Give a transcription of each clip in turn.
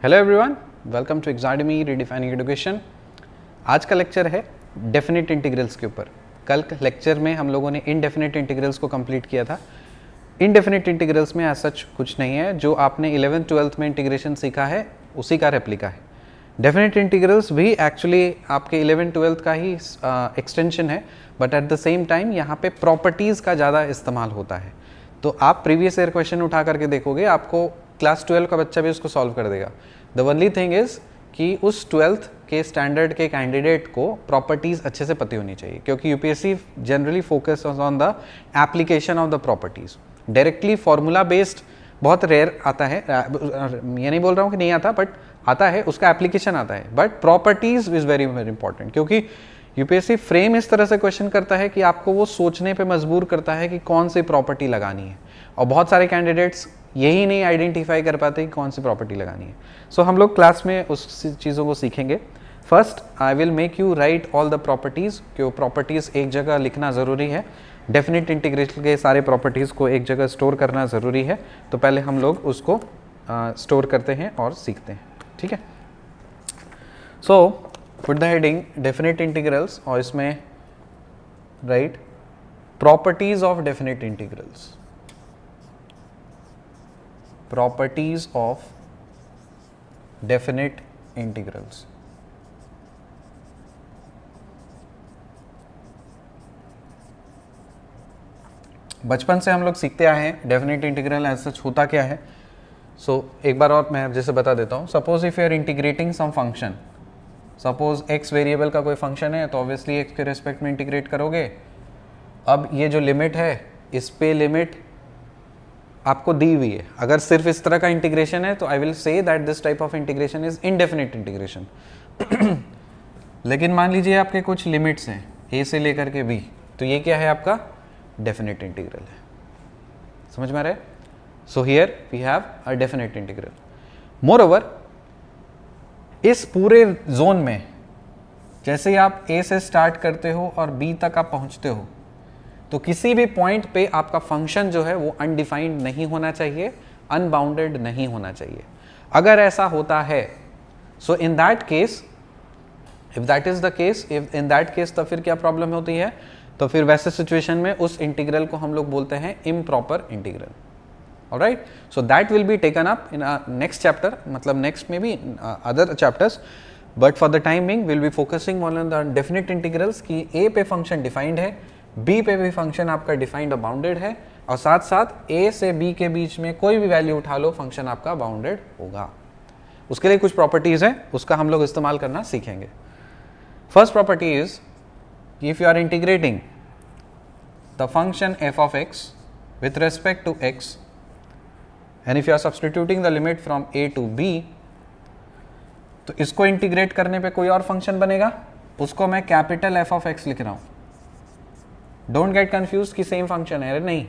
Hello everyone, welcome to एग्जाडमी redefining education. आज का लेक्चर है डेफिनेट इंटीग्रल्स के ऊपर। कल लेक्चर में हम लोगों ने इनडेफिनेट इंटीग्रल्स को कंप्लीट किया था। इनडेफिनेट इंटीग्रल्स में ऐसा सच नहीं है, जो आपने 11th 12th में इंटीग्रेशन सीखा है उसी का रेप्लिका है। डेफिनेट इंटीग्रल्स भी एक्चुअली आपके 11th 12th का ही एक्सटेंशन है, but at the same time यहाँ पे प्रॉपर्टीज़ का ज़्यादा इस्तेमाल होता है। तो आप प्रीवियस ईयर क्वेश्चन उठा करके देखोगे, आपको क्लास 12 का बच्चा भी उसको सॉल्व कर देगा। द ओनली थिंग इज़ कि उस 12th के स्टैंडर्ड के कैंडिडेट को प्रॉपर्टीज़ अच्छे से पता होनी चाहिए, क्योंकि UPSC generally focus on the application of the properties. Directly formula based बहुत रेयर आता है, ये नहीं बोल रहा हूँ कि नहीं आता, बट आता है, उसका एप्लीकेशन आता है। But properties is very very important, क्योंकि यूपीएससी फ्रेम इस तरह से क्वेश्चन करता है कि आपको वो सोचने पे मजबूर करता है कि कौन सी प्रॉपर्टी लगानी है, और बहुत सारे कैंडिडेट्स यही नहीं आइडेंटिफाई कर पाते कि कौन सी प्रॉपर्टी लगानी है। सो हम लोग क्लास में उस चीज़ों को सीखेंगे। First I will make you right all the properties, क्यों प्रॉपर्टीज़ एक जगह लिखना ज़रूरी है। डेफिनेट इंटीग्रल के सारे प्रॉपर्टीज़ को एक जगह स्टोर करना ज़रूरी है। तो पहले हम लोग उसको स्टोर करते हैं और सीखते हैं, ठीक है। So put the heading definite integrals, और इसमें right properties of definite integrals. Properties of definite integrals. बचपन से हम लोग सीखते आए हैं डेफिनेट इंटीग्रल एज सच होता क्या है। सो एक बार और मैं जैसे बता देता हूँ। Suppose if you are integrating some function, suppose x variable का कोई फंक्शन है, तो ऑब्वियसली x के रेस्पेक्ट में इंटीग्रेट करोगे। अब ये जो लिमिट है, इस पे लिमिट आपको दी हुई है। अगर सिर्फ इस तरह का इंटीग्रेशन है तो I will say that this type of integration is indefinite integration. लेकिन मान लीजिए आपके कुछ लिमिट्स हैं a से लेकर के b, तो ये क्या है, आपका डेफिनेट इंटीग्रल है। समझ में आ रहा है? So here we have a definite integral. Moreover इस पूरे जोन में जैसे ही आप a से स्टार्ट करते हो और b तक आप पहुंचते हो, तो किसी भी पॉइंट पे आपका फंक्शन जो है वो अनडिफाइंड नहीं होना चाहिए, अनबाउंडेड नहीं होना चाहिए। अगर ऐसा होता है, so in that case, if that is the case, if in that case, तो फिर क्या प्रॉब्लम होती है? तो फिर वैसे सिचुएशन में उस इंटीग्रल को हम लोग बोलते हैं improper integral. Alright, so that will be taken up in a next chapter, मतलब next maybe other chapters, but for the time being we'll be focusing on the definite integrals कि a पे function defined है, b पे भी function आपका defined और bounded है, और साथ साथ a से b के बीच में कोई भी वैल्यू उठा लो, function आपका bounded होगा। उसके लिए कुछ properties हैं, उसका हम लोग इस्तेमाल करना सीखेंगे। First property is if you are integrating the function f of x with respect to x, and if you are substituting the limit from a to b, तो इसको इंटीग्रेट करने पे कोई और फंक्शन बनेगा, उसको मैं कैपिटल f of x लिख रहा हूं। डोंट गेट कंफ्यूज कि सेम फंक्शन है, अरे नहीं,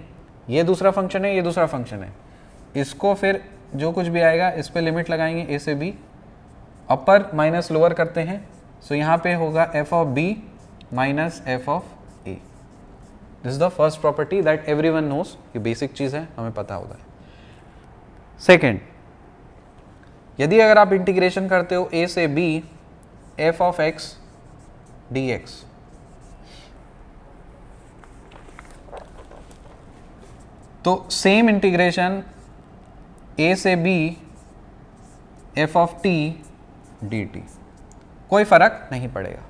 ये दूसरा फंक्शन है, ये दूसरा फंक्शन है। इसको फिर जो कुछ भी आएगा इस पे लिमिट लगाएंगे a से b, अपर माइनस लोअर करते हैं। सो यहाँ पे होगा f of b minus f of a। This is the first property that everyone knows, ये बेसिक चीज है, हमें पता होता है। सेकेंड, यदि अगर आप इंटीग्रेशन करते हो a से b f of x dx, तो सेम इंटीग्रेशन a से b f of t dt, कोई फर्क नहीं पड़ेगा।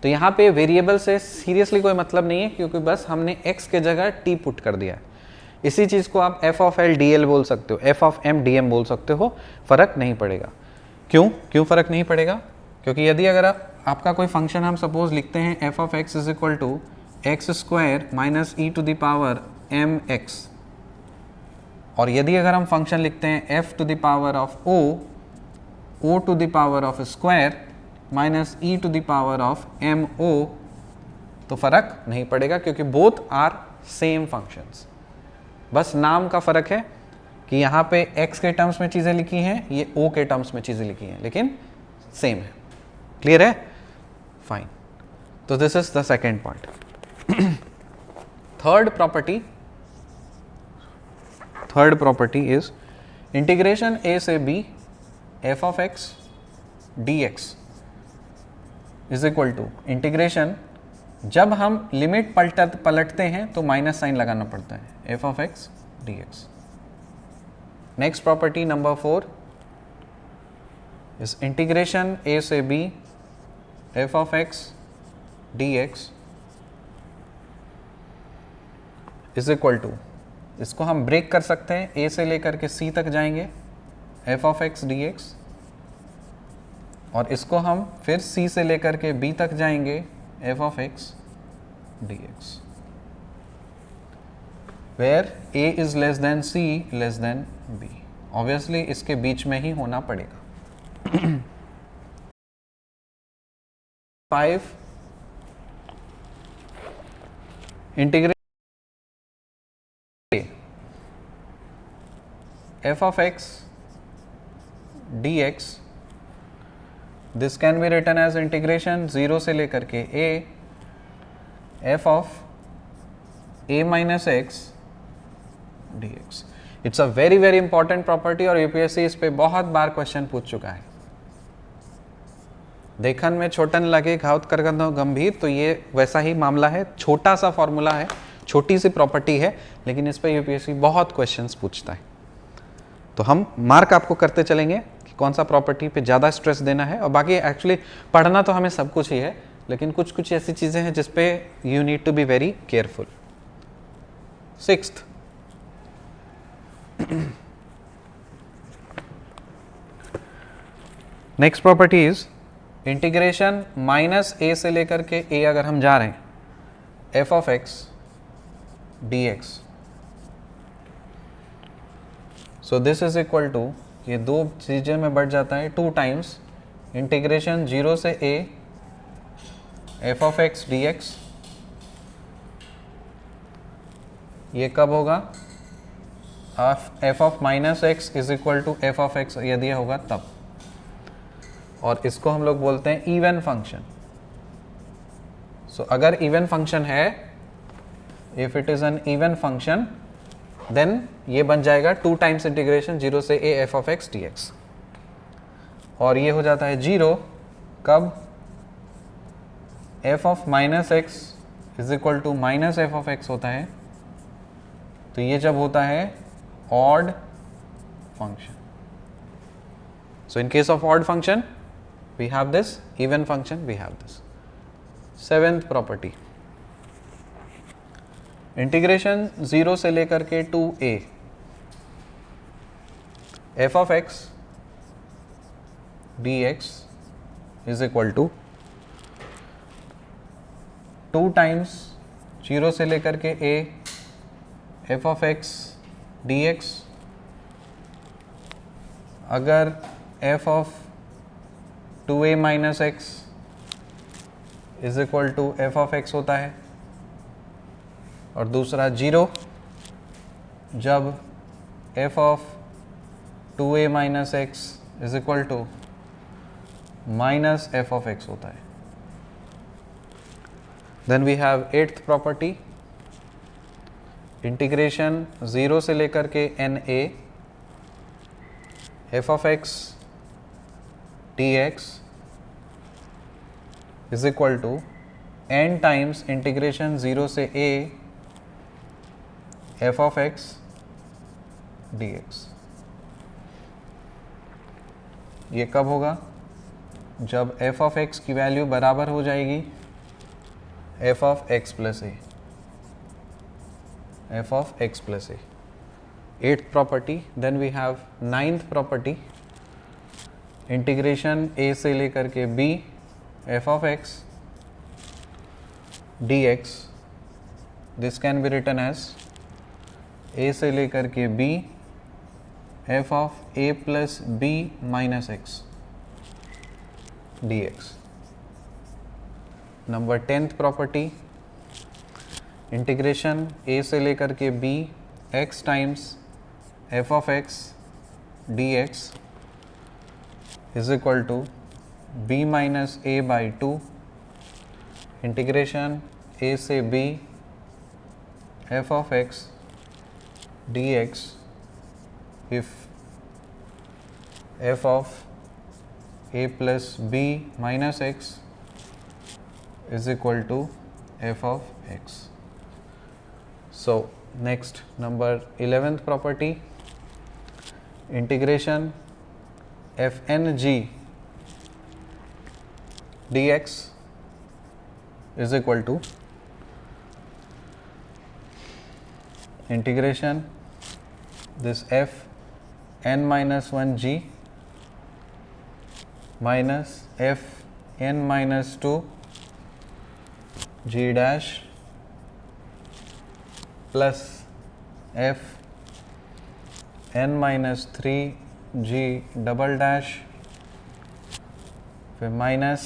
तो यहाँ पे वेरिएबल से सीरियसली कोई मतलब नहीं है, क्योंकि बस हमने x के जगह t पुट कर दिया है। इसी चीज़ को आप f of l dl बोल सकते हो, f of m dm बोल सकते हो, फ़र्क नहीं पड़ेगा। क्यों फ़र्क नहीं पड़ेगा? क्योंकि यदि अगर आपका कोई फंक्शन हम सपोज लिखते हैं f of x is equal to x square minus e to the power m x, और यदि अगर हम फंक्शन लिखते हैं f to the power of o to the power of square minus e to the power of m o, तो फ़र्क नहीं पड़ेगा, क्योंकि बोथ आर सेम फंक्शंस। बस नाम का फ़र्क है कि यहाँ पे x के टर्म्स में चीज़ें लिखी हैं, ये o के टर्म्स में चीज़ें लिखी हैं, लेकिन सेम है। क्लियर है? फाइन। तो this is the second point. Third property is integration a से b f of x D x is equal to integration, जब हम लिमिट पलटते हैं तो माइनस साइन लगाना पड़ता है, F of x D X. Next property number 4 is integration A से B F of x D x is equal to, इसको हम ब्रेक कर सकते हैं, ए से लेकर के सी तक जाएंगे f of x D X, और इसको हम फिर सी से लेकर के बी तक जाएंगे f of x D x, where a is less than c less than b. Obviously इसके बीच में ही होना पड़ेगा. 5 integrate f of x D x, this can be written as integration 0 से लेकर के a f of a minus x D x. It's a very very important property और यूपीएससी इस पे बहुत बार क्वेश्चन पूछ चुका है. देखन में छोटन लगे घाव करगन गंभीर, तो ये वैसा ही मामला है. छोटा सा फॉर्मूला है, छोटी सी प्रॉपर्टी है, लेकिन इस पे यूपीएससी बहुत क्वेश्चंस पूछता है. तो हम मार्क आपको करते चलेंगे कि कौन सा प्रॉपर्टी पे ज़्यादा स्ट्रेस देना है, और बाकी एक्चुअली पढ़ना तो हमें सब कुछ ही है, लेकिन कुछ कुछ ऐसी चीज़ें हैं जिस पे you need to be very careful. 6th next property is integration minus A से लेकर के ए अगर हम जा रहे हैं F of x D X, so this is equal to, ये दो चीजें में बढ़ जाता है 2 टाइम्स इंटीग्रेशन 0 से A F of x D x. ये कब होगा? F of minus x is equal to f of x यदि होगा तब. और इसको हम लोग बोलते हैं इवन फंक्शन. सो अगर इवन फंक्शन है, if it is an even function, then ये बन जाएगा 2 टाइम्स इंटीग्रेशन 0 से A F of x D X. और ये हो जाता है 0 कब? F of minus x is equal to minus F of x होता है, तो ये जब होता है odd function. So in case of odd function we have this, even function we have this. 7th property, integration 0 से लेकर के 2a f of x dx is equal to 2 times 0 से लेकर के a f of x dx. अगर f of 2a minus x is equal to f of x होता है, और दूसरा 0 जब f of 2a minus x is equal to minus F of x होता है. Then we have 8th property, integration 0 से लेकर के na f of x dx is equal to n times integration 0 से a f of x dx. ये कब होगा? जब f of x की वैल्यू बराबर हो जाएगी f of x plus a, f of x plus a. 8th property. Then we have 9th property, integration a से लेकर के b f of x dx. This can be written as a से लेकर के b f of a plus b minus x dx. Number 10th property, integration a से लेकर के b x times f of x dx is equal to b minus a by 2 integration a से b f of x dx if f of a plus b minus x is equal to f of x. So next, number 11th property, integration fn g dx is equal to integration this f n minus 1 g minus f n minus 2 g dash plus f n minus 3 g double dash फिर minus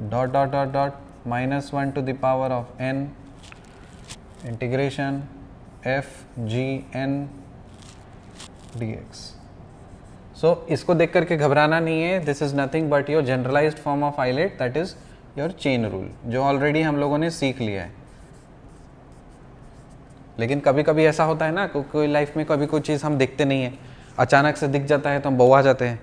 dot dot dot dot minus 1 to the power of n integration f g n dx. So इसको देख करके घबराना नहीं है, this is nothing but your generalized form of ILATE, that is your chain rule, जो already हम लोगों ने सीख लिया है. लेकिन कभी कभी ऐसा होता है ना, कोई लाइफ में कभी कोई चीज़ हम देखते नहीं है, अचानक से दिख जाता है तो हम बौआ जाते हैं,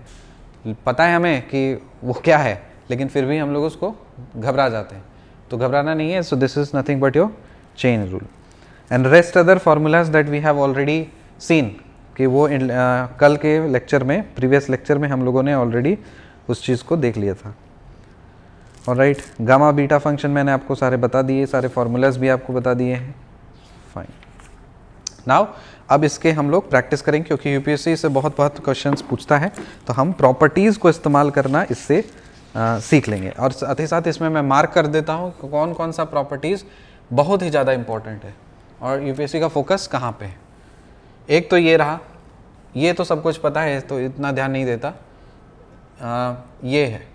पता है हमें कि वो क्या है, लेकिन फिर भी हम लोग उसको घबरा जाते हैं. तो घबराना नहीं है. So this is nothing but your chain rule and rest other formulas that we have already seen, कि वो कल के लेक्चर में, प्रीवियस लेक्चर में हम लोगों ने ऑलरेडी उस चीज़ को देख लिया था. ऑलराइट, गामा बीटा फंक्शन मैंने आपको सारे बता दिए, सारे फार्मूलाज भी आपको बता दिए हैं. फाइन. नाउ अब इसके हम लोग प्रैक्टिस करेंगे, क्योंकि यूपीएससी से बहुत क्वेश्चंस पूछता है, तो हम प्रॉपर्टीज़ को इस्तेमाल करना इससे सीख लेंगे. और साथ ही साथ इसमें मैं मार्क कर देता हूँ कौन कौन सा प्रॉपर्टीज़ बहुत ही ज़्यादा इंपॉर्टेंट है और यूपीएससी का फोकस कहाँ पे है. एक तो ये रहा, ये तो सब कुछ पता है तो इतना ध्यान नहीं देता. ये है,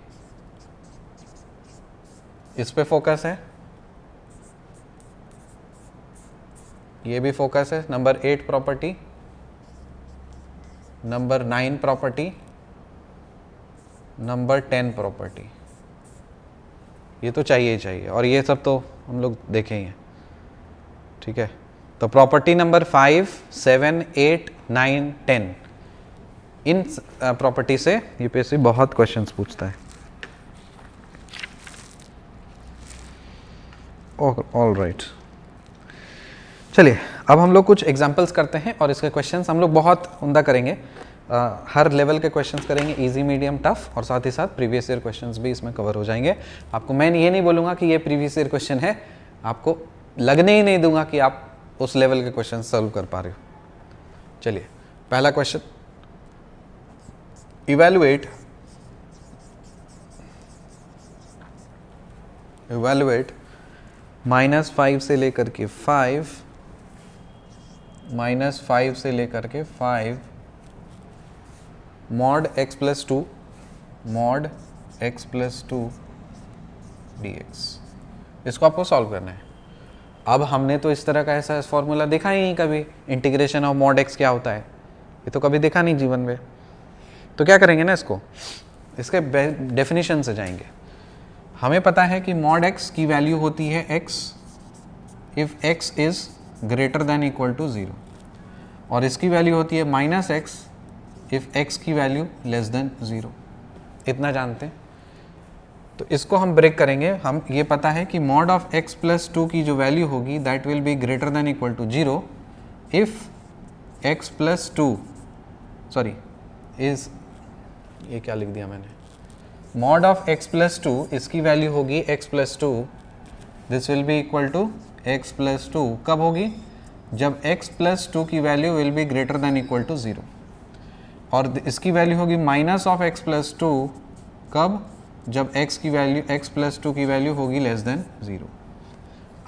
इस पे फोकस है, ये भी फोकस है. Number 8 property, number 9 property, number 10 property, ये तो चाहिए ही चाहिए, और ये सब तो हम लोग देखे ही हैं. ठीक है, तो प्रॉपर्टी नंबर 5, 7, 8, 9, 10, इन प्रॉपर्टी से यूपीएससी बहुत क्वेश्चंस पूछता है. ऑल राइट, चलिए अब हम लोग कुछ एग्जांपल्स करते हैं और इसके क्वेश्चंस हम लोग बहुत उम्दा करेंगे. हर लेवल के क्वेश्चंस करेंगे, इजी, मीडियम, टफ, और साथ ही साथ प्रीवियस ईयर क्वेश्चंस भी इसमें कवर हो जाएंगे. आपको मैं ये नहीं बोलूँगा कि ये प्रीवियस ईयर क्वेश्चन है, आपको लगने ही नहीं दूंगा कि आप उस लेवल के क्वेश्चन सॉल्व कर पा रहे हो. चलिए पहला क्वेश्चन, इवैल्यूएट -5 से लेकर के 5, -5 से लेकर के 5 mod x plus 2 dx. इसको आपको सॉल्व करना है. अब हमने तो इस तरह का ऐसा फॉर्मूला देखा ही नहीं कभी, इंटीग्रेशन ऑफ mod x क्या होता है, ये तो कभी देखा नहीं जीवन में. तो क्या करेंगे ना, इसको इसके डेफिनेशन से जाएंगे. हमें पता है कि mod x की वैल्यू होती है x if x is greater than equal to 0, और इसकी वैल्यू होती है -x इफ x की वैल्यू लेस देन 0. इतना जानते हैं. तो इसको हम ब्रेक करेंगे. हम ये पता है कि mod ऑफ x प्लस 2 की जो वैल्यू होगी that will be greater than equal to 0 if x plus 2 sorry is, ये क्या लिख दिया मैंने, mod ऑफ x प्लस 2, इसकी वैल्यू होगी x plus 2, this will be equal to x plus 2. कब होगी? जब x प्लस 2 की value will be greater than equal to 0, और इसकी वैल्यू होगी माइनस ऑफ x प्लस 2. कब? जब x की वैल्यू, x प्लस 2 की वैल्यू होगी लेस देन 0.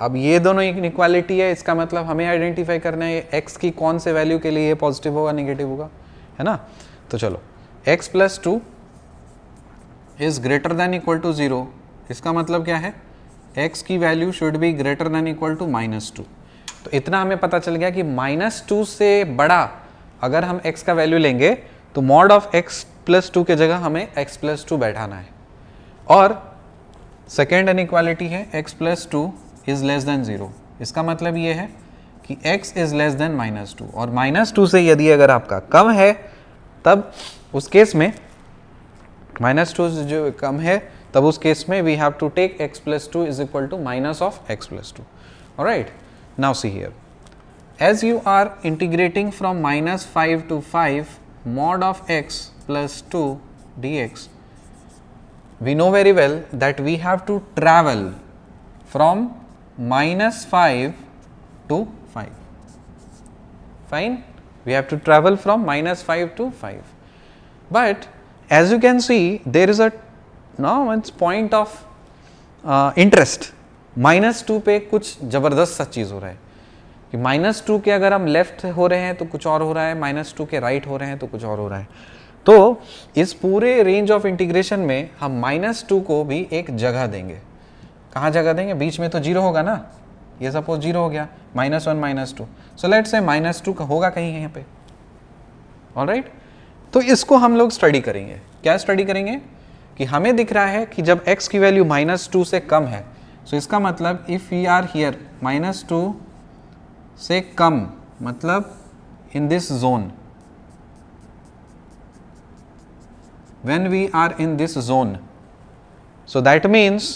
अब ये दोनों इक्वालिटी है, इसका मतलब हमें आइडेंटिफाई करना है x की कौन से वैल्यू के लिए ये पॉजिटिव होगा, नेगेटिव होगा, है ना. तो चलो, x plus 2 is greater than equal to 0, इसका मतलब क्या है, x की value should be greater than equal to -2. तो इतना हमें पता चल गया कि -2 से बड़ा अगर हम x का वैल्यू लेंगे तो mod ऑफ x प्लस 2 के जगह हमें x प्लस 2 बैठाना है. और सेकेंड इनइक्वालिटी है x plus 2 is less than 0, इसका मतलब ये है कि x इज लेस देन -2, और -2 से यदि अगर आपका कम है तब उस केस में माइनस टू जो कम है तब उस केस में we have to take x plus two is equal to minus of x plus two. Alright, now see here, as you are integrating from minus 5 to 5 mod of x plus 2 dx, we know very well that we have to travel from minus 5 to 5. Fine, we have to travel from minus 5 to 5. But as you can see, there is a now it's point of interest. Minus two पे कुछ जबरदस्त सा चीज़ हो रहा है कि minus two के अगर हम लेफ्ट हो रहे हैं तो कुछ और हो रहा है, माइनस टू के राइट हो रहे हैं तो कुछ और हो रहा है. तो इस पूरे रेंज ऑफ इंटीग्रेशन में हम माइनस टू को भी एक जगह देंगे. कहाँ जगह देंगे? बीच में तो जीरो होगा ना, ये सपोज जीरो हो गया, minus one minus two, so let's say minus two का होगा कहीं यहाँ पे. ऑलराइट, तो इसको हम लोग स्टडी करेंगे. क्या स्टडी करेंगे कि हमें दिख रहा है कि जब x की वैल्यू माइनस टू से कम है, सो इसका मतलब if we are here minus two से कम, मतलब in this zone, when we are in this zone, so that means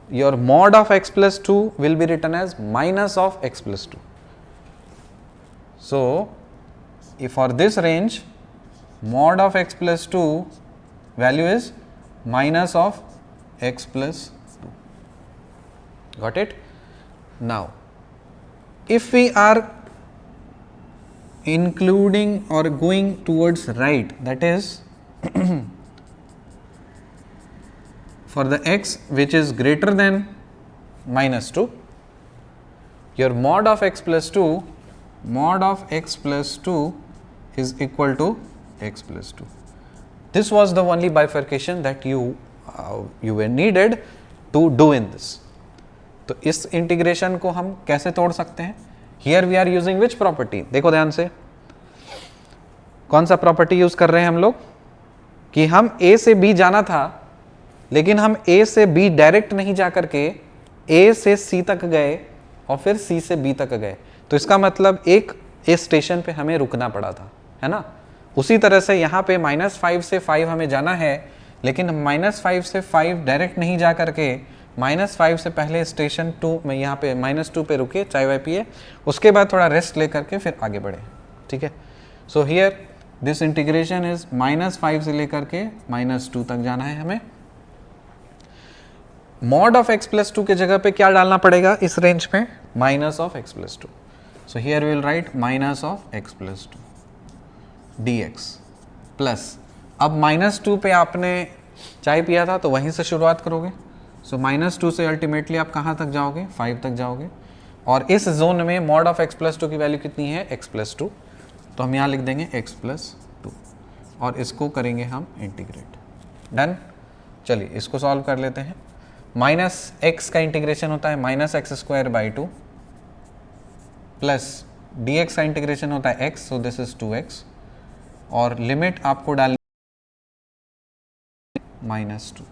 your mod of x plus 2 will be written as minus of x plus 2. So if for this range mod of x plus 2 value is minus of x plus 2. Got it? Now if we are including or going towards right, that is for the x which is greater than minus 2, your mod of x plus 2, mod of x plus 2 is equal to x plus 2. This was the only bifurcation that you were needed to do in this. तो इस integration को हम कैसे तोड़ सकते हैं? Here we are using which property? देखो ध्यान से, कौन सा प्रॉपर्टी यूज कर रहे हैं हम लोग कि हम a से b जाना था, लेकिन हम a से b डायरेक्ट नहीं जा करके a से c तक गए और फिर c से b तक गए. तो इसका मतलब एक स्टेशन पे हमें रुकना पड़ा था, है ना. उसी तरह से यहाँ पे माइनस 5 से 5 हमें जाना है, लेकिन माइनस 5 से 5 डायरेक्ट नहीं जा करके माइनस 5 से पहले स्टेशन 2 में यहाँ पे माइनस 2 पे रुके, चाय वाय पिए, उसके बाद थोड़ा रेस्ट ले करके फिर आगे बढ़े. ठीक है. So here this integration is minus 5 से लेकर के माइनस 2 तक जाना है हमें. मॉड ऑफ x प्लस 2 के जगह पे क्या डालना पड़ेगा इस रेंज में? Minus of x plus 2. So here will write minus of x plus 2 dx plus, अब माइनस 2 पे आपने चाय पिया था तो वहीं से शुरुआत करोगे. सो माइनस 2 से अल्टीमेटली आप कहाँ तक जाओगे? 5 तक जाओगे. और इस जोन में मॉड ऑफ x प्लस 2 की वैल्यू कितनी है? x plus 2. तो हम यहाँ लिख देंगे x प्लस 2 और इसको करेंगे हम इंटीग्रेट. डन. चलिए इसको सॉल्व कर लेते हैं. माइनस x का इंटीग्रेशन होता है minus x square by 2 plus dx का इंटीग्रेशन होता है x, so this is 2x, और लिमिट आपको डाल minus 2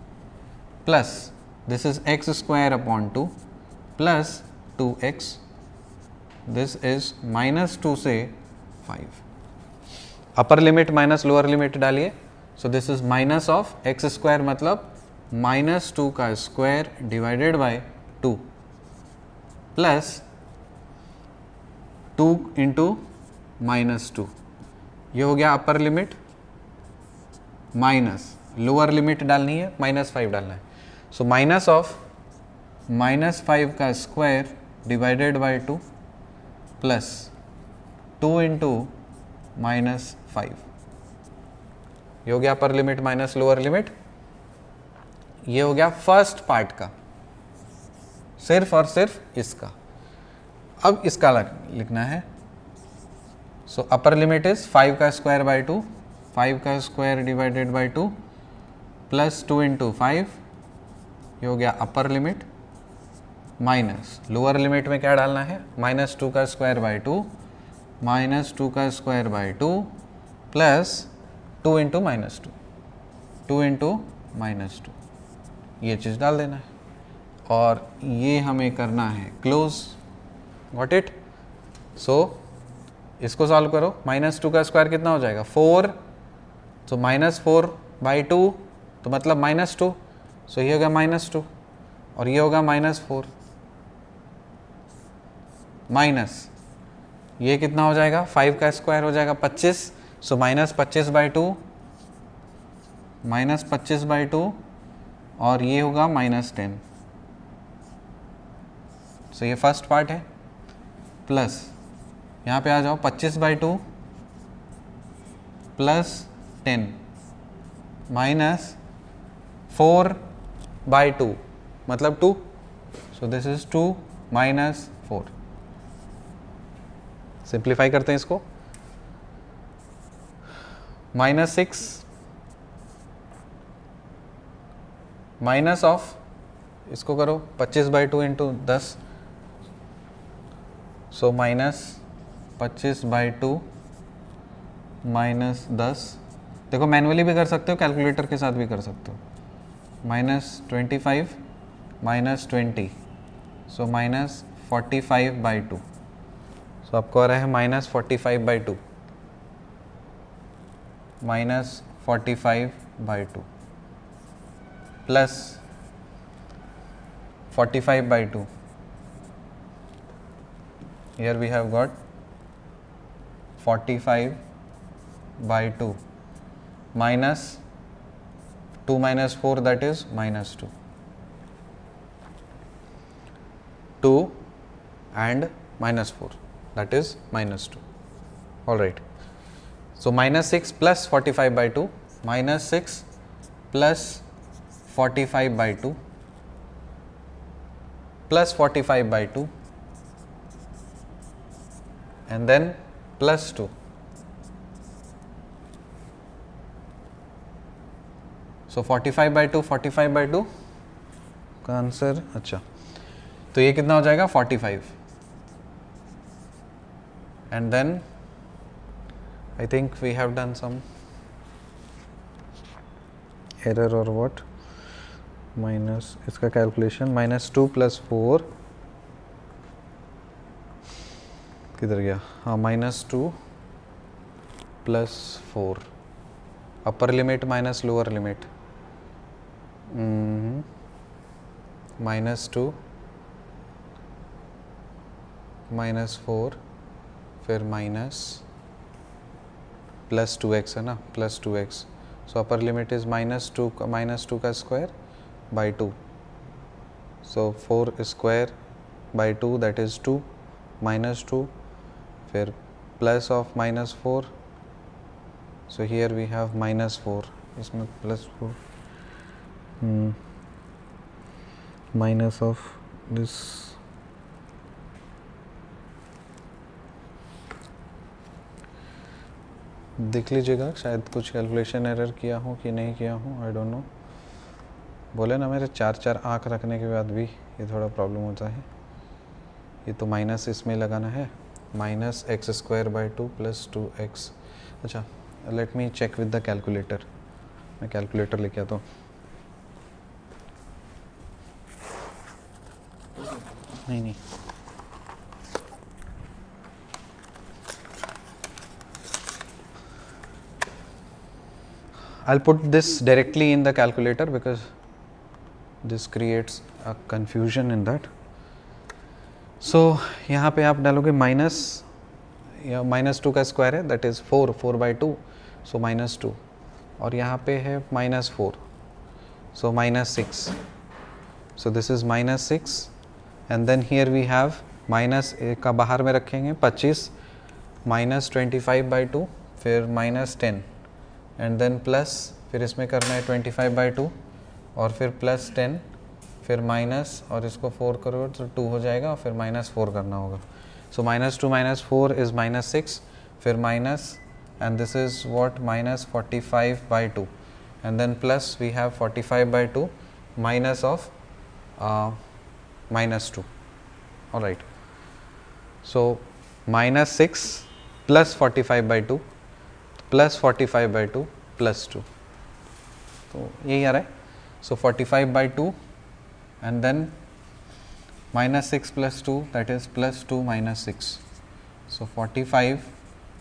plus this is X square upon 2 plus 2x, this is minus 2 से 5. Upper limit minus lower limit डालिए. So this is minus of X square मतलब minus 2 का square divided by 2 plus 2 into minus 2. ये हो गया upper limit. Minus lower limit डालनी है, minus 5 डालना है. सो माइनस ऑफ माइनस 5 का square divided by 2 plus 2 into minus 5. ये हो गया upper limit minus lower limit. ये हो गया फर्स्ट पार्ट का, सिर्फ और सिर्फ इसका. अब इसका लिखना है. सो अपर लिमिट इज 5 का स्क्वायर बाय 2, 5 का square divided by 2 plus 2 into 5. ये हो गया upper limit. Minus lower limit में क्या डालना है? माइनस 2 का स्क्वायर बाय 2, माइनस 2 का square by 2 plus 2 into minus 2, 2 into minus 2. ये चीज़ डाल देना है और ये हमें करना है क्लोज. Got it. सो इसको सॉल्व करो. माइनस 2 का स्क्वायर कितना हो जाएगा? 4. सो माइनस 4 बाई 2 तो मतलब -2, सो ये होगा -2 और ये होगा -4 माइनस ये कितना हो जाएगा 5 का स्क्वायर हो जाएगा 25, सो -25/2 -25/2 और ये होगा -10। सो ये फर्स्ट पार्ट है, प्लस यहाँ पे आ जाओ 25/2 प्लस 10 -4/2 मतलब 2, सो दिस इज 2 -4। सिंप्लीफाई करते हैं इसको, -6 माइनस ऑफ, इसको करो 25/2 इंटू 10, सो -25/2 -10। देखो मैनुअली भी कर सकते हो, कैलकुलेटर के साथ भी कर सकते हो। -25 -20 सो -45/2, सो आपको आ रहा है -45/2 -45/2 plus 45/2, here we have got 45/2 minus 2 minus 4 that is -2, 2 and -4 that is -2. All right, so -6 plus 45/2, -6 plus 45/2 plus 45/2 and then plus 2, so 45/2 45/2 का आंसर। अच्छा, तो ये कितना हो जाएगा 45 and then I think we have done some error or what, minus इसका calculation -2 + 4 किधर गया, हाँ -2 + 4 upper limit minus lower limit, -2 -4 फिर प्लस 2x है ना, plus 2x, so upper limit is -2 का square by 2, so 4 square by 2 that is 2 -2 फिर plus of -4, so here we have -4, इसमें +4 माइनस ऑफ दिस, देख लीजिएगा शायद कुछ कैलकुलेशन एरर किया हूँ कि नहीं किया हूँ, आई डोंट नो। बोले ना मेरे 4 आँख रखने के बाद भी ये थोड़ा प्रॉब्लम होता है। ये तो माइनस इसमें लगाना है, -x²/2 + 2x। अच्छा, let me check with the calculator, मैं कैलकुलेटर लेके आता हूँ। नहीं I'll put this directly in the calculator because this creates a confusion in that. So यहाँ पे आप डालोगे -2 का स्क्वायर है दैट इज़ 4/2, सो -2 और यहाँ पे है -4, so -6, so this is -6 and then here we have minus का बाहर में रखेंगे 25 -25/2 फिर -10 एंड देन प्लस, फिर इसमें करना है 25/2 और फिर +10 फिर माइनस और इसको 4 करो तो 2 हो जाएगा और फिर -4 करना होगा। सो -2 -4 इज़ -6 फिर minus and this is what -45/2 and then plus we have 45/2 minus of -2। Alright, so -6 + 45/2 + 45/2 + 2, तो यही आ रहा है। So 45/2 and then -6 + 2 that is +2 -6, so 45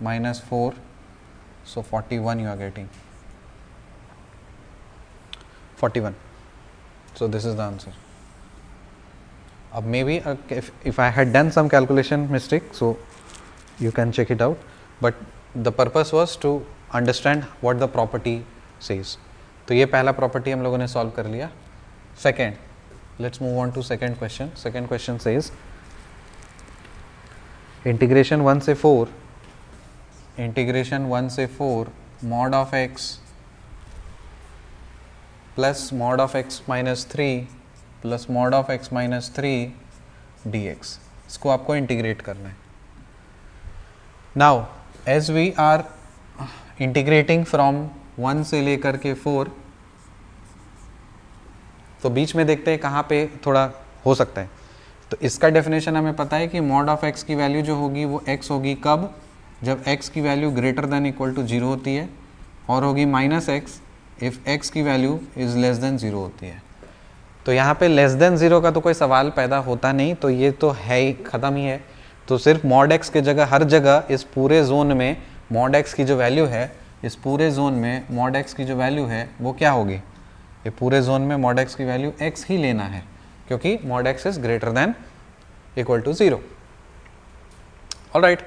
-4, so 41 you are getting। 41. So this is the answer. Maybe if I had done some calculation mistake, so you can check it out, but the purpose was to understand what the property says. तो ये पहला property हम लोगों ने solve कर लिया. Second, let's move on to second question. Second question says integration 1 से 4 mod of x plus mod of x minus 3 plus mod of x minus 3 dx. इसको आपको इंटीग्रेट करना है. Now as we are integrating from 1 से लेकर के 4, तो बीच में देखते हैं कहाँ पे थोड़ा हो सकता है. तो इसका डेफिनेशन हमें पता है कि mod ऑफ x की वैल्यू जो होगी वो x होगी कब, जब x की value greater than equal to 0 होती है, और होगी माइनस x इफ़ x की वैल्यू इज़ लेस देन 0 होती है. तो यहाँ पे लेस देन 0 का तो कोई सवाल पैदा होता नहीं, तो ये तो है ही, ख़त्म ही है. तो सिर्फ mod x के जगह हर जगह इस पूरे जोन में mod x की जो वैल्यू है, इस पूरे जोन में mod x की जो वैल्यू है वो क्या होगी, ये पूरे जोन में mod x की वैल्यू x ही लेना है, क्योंकि mod x is greater than equal to 0. Alright.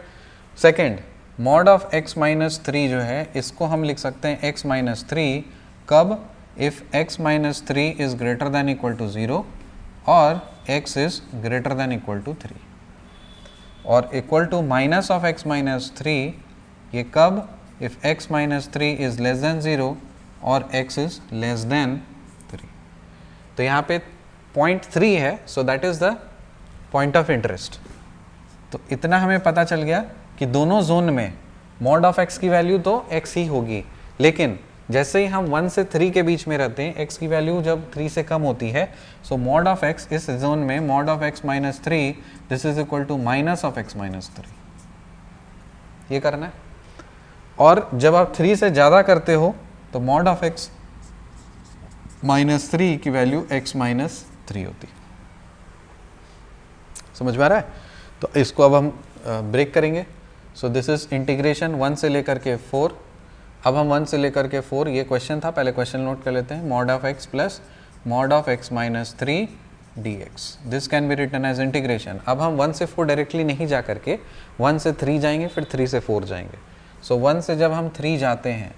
Second, mod of x minus 3 जो है इसको हम लिख सकते हैं x माइनस 3 कब, if x minus 3 is greater than equal to 0 और x is greater than equal to 3. और equal to minus of x minus 3 ये कब, if x minus 3 is less than 0 और x इज लेस देन 3. तो यहाँ पे point 3 है, so that is the point of interest. तो इतना हमें पता चल गया कि दोनों जोन में mod ऑफ x की वैल्यू तो x ही होगी, लेकिन जैसे ही हम 1 से 3 के बीच में रहते हैं, x की वैल्यू जब 3 से कम होती है, सो mod ऑफ x इस जोन में mod of x minus 3 this is equal to minus of x minus 3. ये करना है. और जब आप 3 से ज़्यादा करते हो तो mod ऑफ x माइनस 3 की वैल्यू x माइनस 3 होती है. समझ में आ रहा है? तो इसको अब हम ब्रेक करेंगे. सो दिस इज इंटीग्रेशन 1 से लेकर के 4. अब हम 1 से लेकर के 4, ये क्वेश्चन था, पहले क्वेश्चन नोट कर लेते हैं. mod of x plus mod of x minus 3 dx. This can be written as integration. अब हम 1 से 4 डायरेक्टली नहीं जा करके 1 से 3 जाएंगे, फिर 3 से 4 जाएंगे. सो 1 से जब हम 3 जाते हैं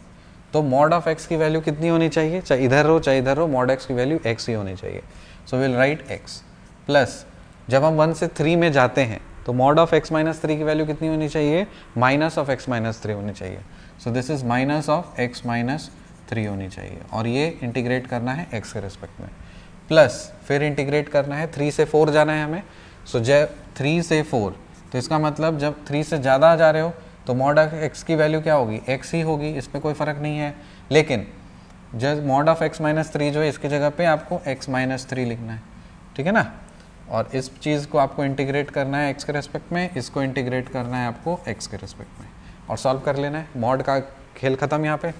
तो mod ऑफ x की वैल्यू कितनी होनी चाहिए, चाहे इधर हो चाहे इधर हो, mod x की वैल्यू x ही होनी चाहिए. So will write x plus जब हम 1 से 3 में जाते हैं तो mod ऑफ x माइनस 3 की वैल्यू कितनी होनी चाहिए, माइनस ऑफ x माइनस 3 होनी चाहिए. सो this is minus of x minus 3 होनी चाहिए, और ये इंटीग्रेट करना है x के रिस्पेक्ट में. प्लस फिर इंटीग्रेट करना है, 3 से 4 जाना है हमें. सो जब 3 से 4, तो इसका मतलब जब 3 से ज़्यादा जा रहे हो तो mod ऑफ x की वैल्यू क्या होगी, x ही होगी, इसमें कोई फ़र्क नहीं है. लेकिन जब mod ऑफ x माइनस 3 जो है इसकी जगह पे आपको x माइनस 3 लिखना है. ठीक है ना. और इस चीज़ को आपको इंटीग्रेट करना है x के रेस्पेक्ट में, इसको इंटीग्रेट करना है आपको x के रेस्पेक्ट में, और सॉल्व कर लेना है. मॉड का खेल ख़त्म यहाँ पे.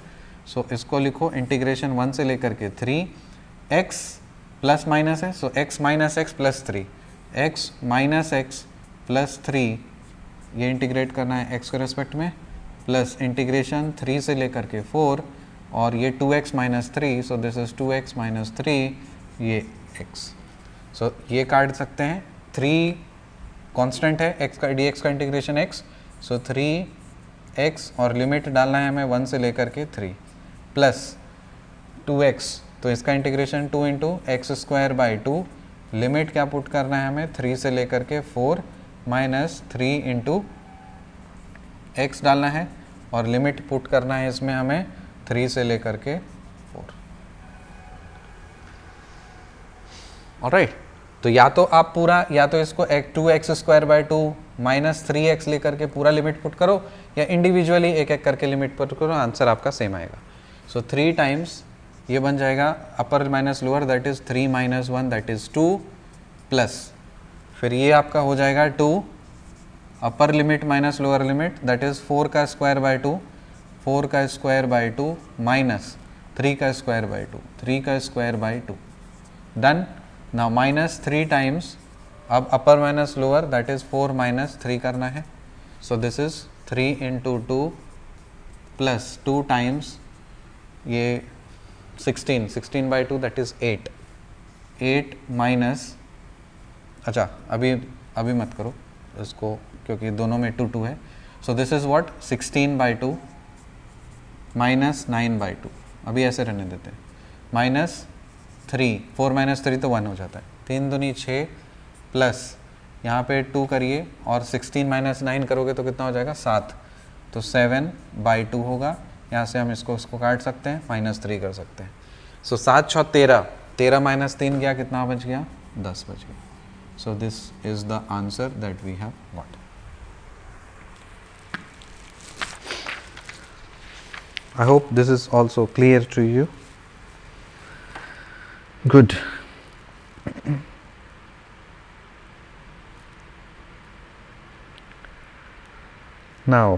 सो इसको लिखो इंटीग्रेशन 1 से लेकर के 3, x प्लस माइनस है, सो x minus x plus 3, x minus x plus 3, ये इंटीग्रेट करना है x के रेस्पेक्ट में, प्लस इंटीग्रेशन 3 से लेकर के 4, और ये 2x minus 3, so this is 2x minus 3, ये x. सो ये काट सकते हैं. 3 कांस्टेंट है, x का dx का इंटीग्रेशन x, सो 3x और लिमिट डालना है हमें 1 से लेकर के 3, प्लस 2x, तो इसका integration 2 into x square by 2, limit क्या पुट करना है हमें 3 से लेकर के 4, माइनस 3 इंटू एक्स डालना है, और लिमिट पुट करना है इसमें हमें 3 से लेकर के 4. ऑलराइट. तो या तो आप पूरा, या तो इसको 2x square by 2 minus 3x लेकर के पूरा लिमिट पुट करो, या इंडिविजुअली एक एक करके लिमिट पुट करो, आंसर आपका सेम आएगा. सो 3 टाइम्स ये बन जाएगा अपर minus lower, that is 3 minus 1 that is 2, plus फिर ये आपका हो जाएगा 2 अपर limit minus lower limit, that is 4 का स्क्वायर बाई 2, 4 का स्क्वायर बाई 2 माइनस 3 का स्क्वायर बाई 2, 3 का square by 2. Done. Now minus 3 times, अब upper minus lower, that is 4 minus 3 करना है. So this is 3 into 2 plus 2 times ये 16 by 2 that is 8 minus, अच्छा अभी मत करो इसको क्योंकि दोनों में 2 2 है. So this is what 16 by 2 minus 9 by 2, अभी ऐसे रहने देते हैं, माइनस 3, 4 माइनस 3 तो 1 हो जाता है, 3 दूनी 6 प्लस यहाँ पे 2 करिए और 16 माइनस 9 करोगे तो कितना हो जाएगा 7, तो 7 बाई 2 होगा. यहाँ से हम इसको काट सकते हैं, माइनस 3 कर सकते हैं. सो 7 6 13, 13 माइनस 3 गया, कितना बच गया 10 बच गया. So this is the answer that we have got. I hope this is also clear to you. Good. Now,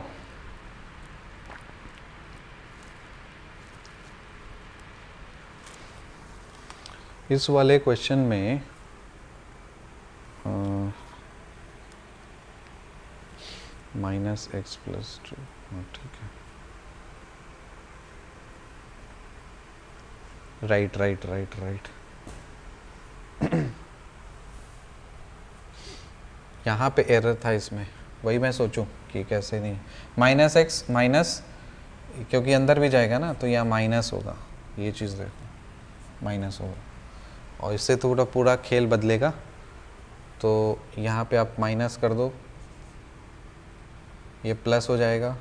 इस वाले क्वेश्चन में माइनस एक्स प्लस 2, ठीक है, राइट. यहाँ पे एरर था इसमें, वही मैं सोचूं कि कैसे नहीं, माइनस एक्स माइनस, क्योंकि अंदर भी जाएगा ना तो यहाँ माइनस होगा, ये चीज़ देखो माइनस होगा, और इससे थोड़ा पूरा खेल बदलेगा. तो यहाँ पे आप माइनस कर दो, ये प्लस हो जाएगा,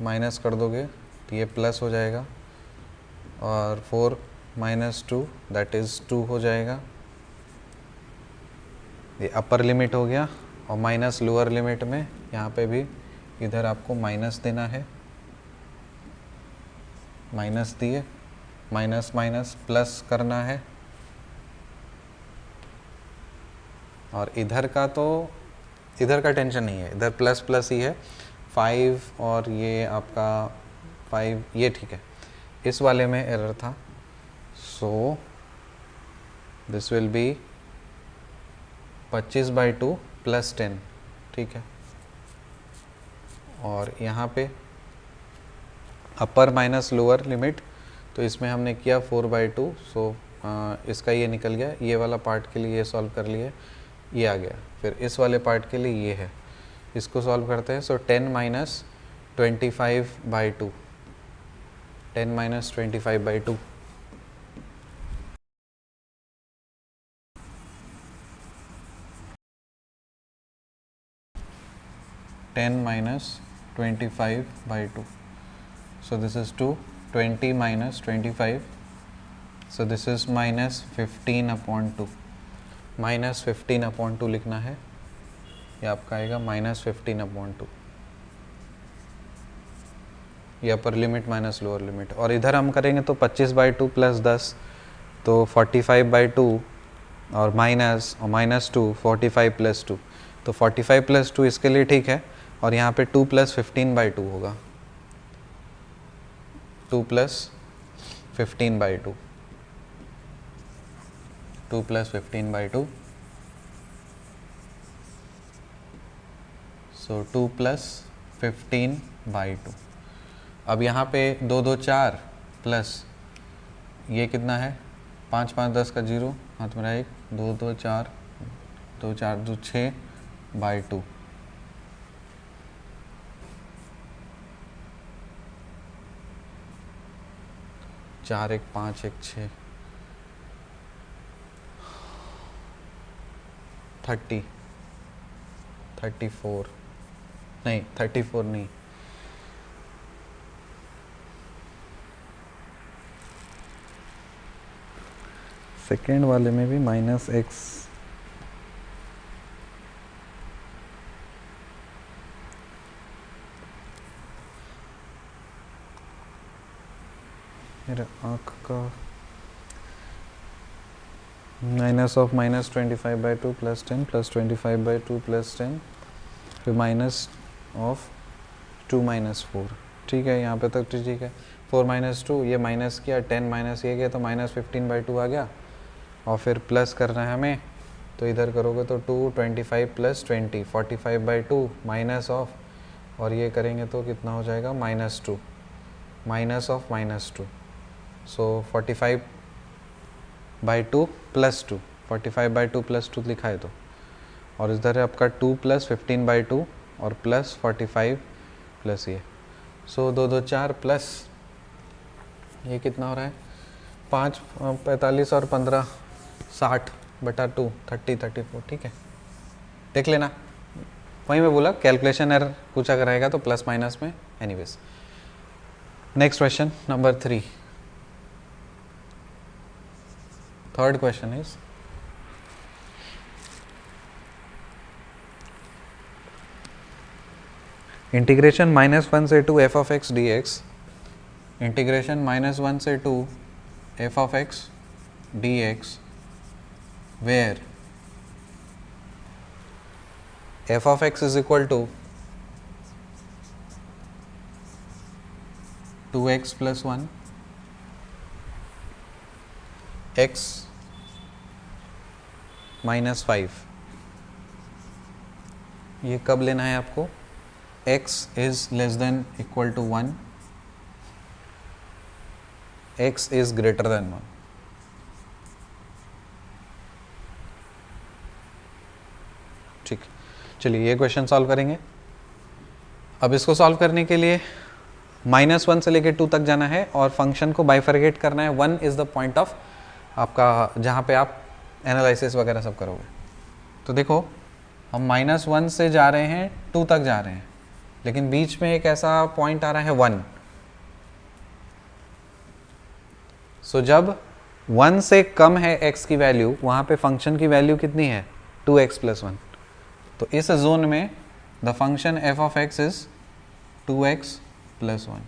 माइनस कर दोगे तो ये प्लस हो जाएगा, और 4 माइनस 2 दैट इज़ 2 हो जाएगा. ये अपर लिमिट हो गया, और माइनस लोअर लिमिट में यहाँ पे भी इधर आपको माइनस देना है, माइनस दिए, माइनस माइनस प्लस करना है, और इधर का टेंशन नहीं है, इधर प्लस प्लस ही है, 5 और ये आपका 5 ये ठीक है. इस वाले में एरर था, so this will B 25 by 2 plus 10, ठीक है, और यहाँ पे अपर माइनस लोअर लिमिट, तो इसमें हमने किया 4 बाई 2, सो इसका ये निकल गया, ये वाला पार्ट के लिए ये सॉल्व कर लिए, ये आ गया. फिर इस वाले पार्ट के लिए ये है, इसको सॉल्व करते हैं. सो 10 minus 25 by 2, 10 minus 25 by 2, ten minus 25 by 2, so this is 2, 20 minus 25, so this is minus 15 upon 2, minus 15 upon 2 लिखना है, ये आपका आएगा माइनस 15 अपॉन 2, ये अपर लिमिट माइनस लोअर लिमिट. और इधर हम करेंगे तो 25 बाई 2 प्लस 10 तो 45 बाई 2, और माइनस 2 45 प्लस 2, तो 45 प्लस 2 इसके लिए ठीक है, और यहाँ पे 2 प्लस 15 बाई 2 होगा, 2 plus 15 by 2, 2 plus 15 by 2, so 2 plus 15 by 2. अब यहाँ पे 2 2 4 प्लस ये कितना है 5 5 10 का 0 हाथ में 1, 2 2 4 2 4 2 6 बाई 2, 4 1 5 1 6 30 34 नहीं 34 नहीं, सेकेंड वाले में भी माइनस एक्स, मेरे आँख का minus of minus 25 by 2 plus 10 plus 25 by 2 plus 10, फिर माइनस ऑफ 2 माइनस 4, ठीक है, यहाँ पे तक तो ठीक है. 4 माइनस 2 ये माइनस किया, 10 माइनस ये किया तो माइनस 15 बाई 2 आ गया, और फिर प्लस करना है हमें, तो इधर करोगे तो 2 25 प्लस 20 45 बाई 2 माइनस ऑफ, और ये करेंगे तो कितना हो जाएगा माइनस 2 माइनस ऑफ माइनस 2, सो 45/2 + 2, 45/2 + 2 लिखा है तो, और इधर है आपका 2 + 15/2 और प्लस 45 प्लस ये, सो 2 2 4 प्लस ये कितना हो रहा है 5 45 और 15 60/2 30 34, ठीक है, देख लेना। वहीं मैं बोला कैलकुलेशन एरर कुछ अगर रहेगा तो प्लस माइनस में, anyways. Next question number 3, third question is integration -1 से 2 f(x) dx, इंटीग्रेशन -1 से 2 f(x) dx, where f(x) is equal to 2x + 1, x - 5। ये कब लेना है आपको, x is less than equal to 1, x is greater than 1। ठीक, चलिए ये क्वेश्चन सॉल्व करेंगे। अब इसको सॉल्व करने के लिए -1 से लेकर 2 तक जाना है और फंक्शन को बाइफरकेट करना है। 1 इज़ द पॉइंट ऑफ आपका जहाँ पे आप एनालिसिस वगैरह सब करोगे। तो देखो हम -1 से जा रहे हैं 2 तक जा रहे हैं, लेकिन बीच में एक ऐसा पॉइंट आ रहा है 1। सो जब 1 से कम है x की वैल्यू, वहाँ पे फंक्शन की वैल्यू कितनी है 2x + 1। तो इस जोन में the function f(x) is 2x + 1,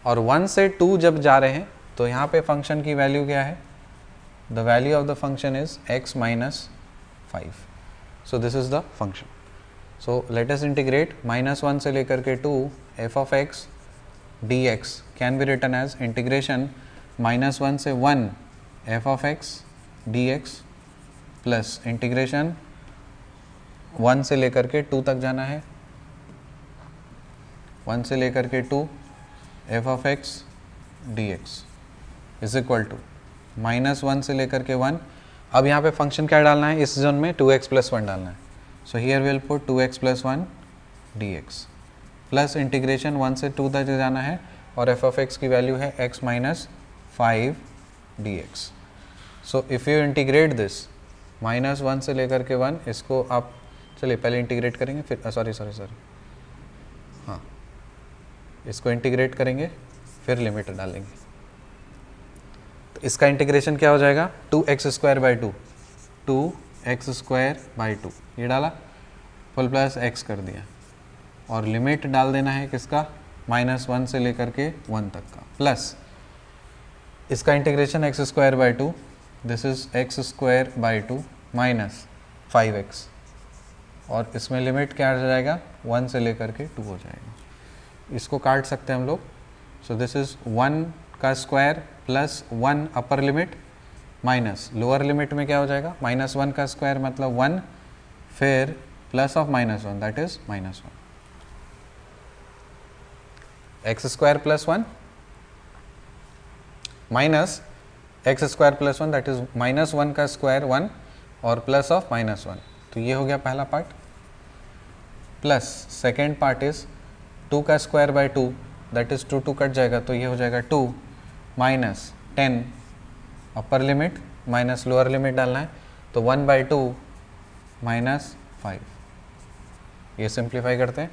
और 1 से 2 जब जा रहे हैं तो यहाँ पे फंक्शन की वैल्यू क्या है, the value of the function is x - 5। So this is the function. So let us integrate -1 से लेकर के 2 f(x) dx can be written as integration -1 से 1 f(x) dx प्लस इंटीग्रेशन 1 से लेकर के 2 तक जाना है, 1 से लेकर के 2 f(x) dx is equal to -1 से लेकर के 1। अब यहाँ पे फंक्शन क्या डालना है इस जोन में, 2x + 1 डालना है। So here will put 2x + 1 dx plus integration 1 से 2 तक जाना है और f(x) की वैल्यू है x - 5 dx। So if you integrate this -1 से लेकर के 1, इसको आप चलिए पहले इंटीग्रेट करेंगे, फिर सॉरी हाँ, इसको इंटीग्रेट करेंगे फिर लिमिट डालेंगे। तो इसका इंटीग्रेशन क्या हो जाएगा 2x² 2x² ये डाला, फुल प्लस x कर दिया, और लिमिट डाल देना है किसका -1 से लेकर के 1 तक का, प्लस इसका integration x² 2, this is x² 2 minus 5x, और इसमें लिमिट क्या आ जाएगा 1 से लेकर के 2 हो जाएगा। इसको काट सकते हैं हम लोग। सो दिस इज 1 का स्क्वायर प्लस 1 अपर लिमिट माइनस लोअर लिमिट में क्या हो जाएगा -1 का स्क्वायर मतलब 1, फिर plus of -1 that is -1, x² + 1 minus x² + 1 that is -1 का स्क्वायर 1 और प्लस ऑफ -1। तो ये हो गया पहला part, plus second part is 2 का स्क्वायर 2 दैट इज 2 कट जाएगा, तो ये हो जाएगा 2 माइनस 10 अपर लिमिट माइनस लोअर लिमिट डालना है, तो 1/2 माइनस 5। ये सिंप्लीफाई करते हैं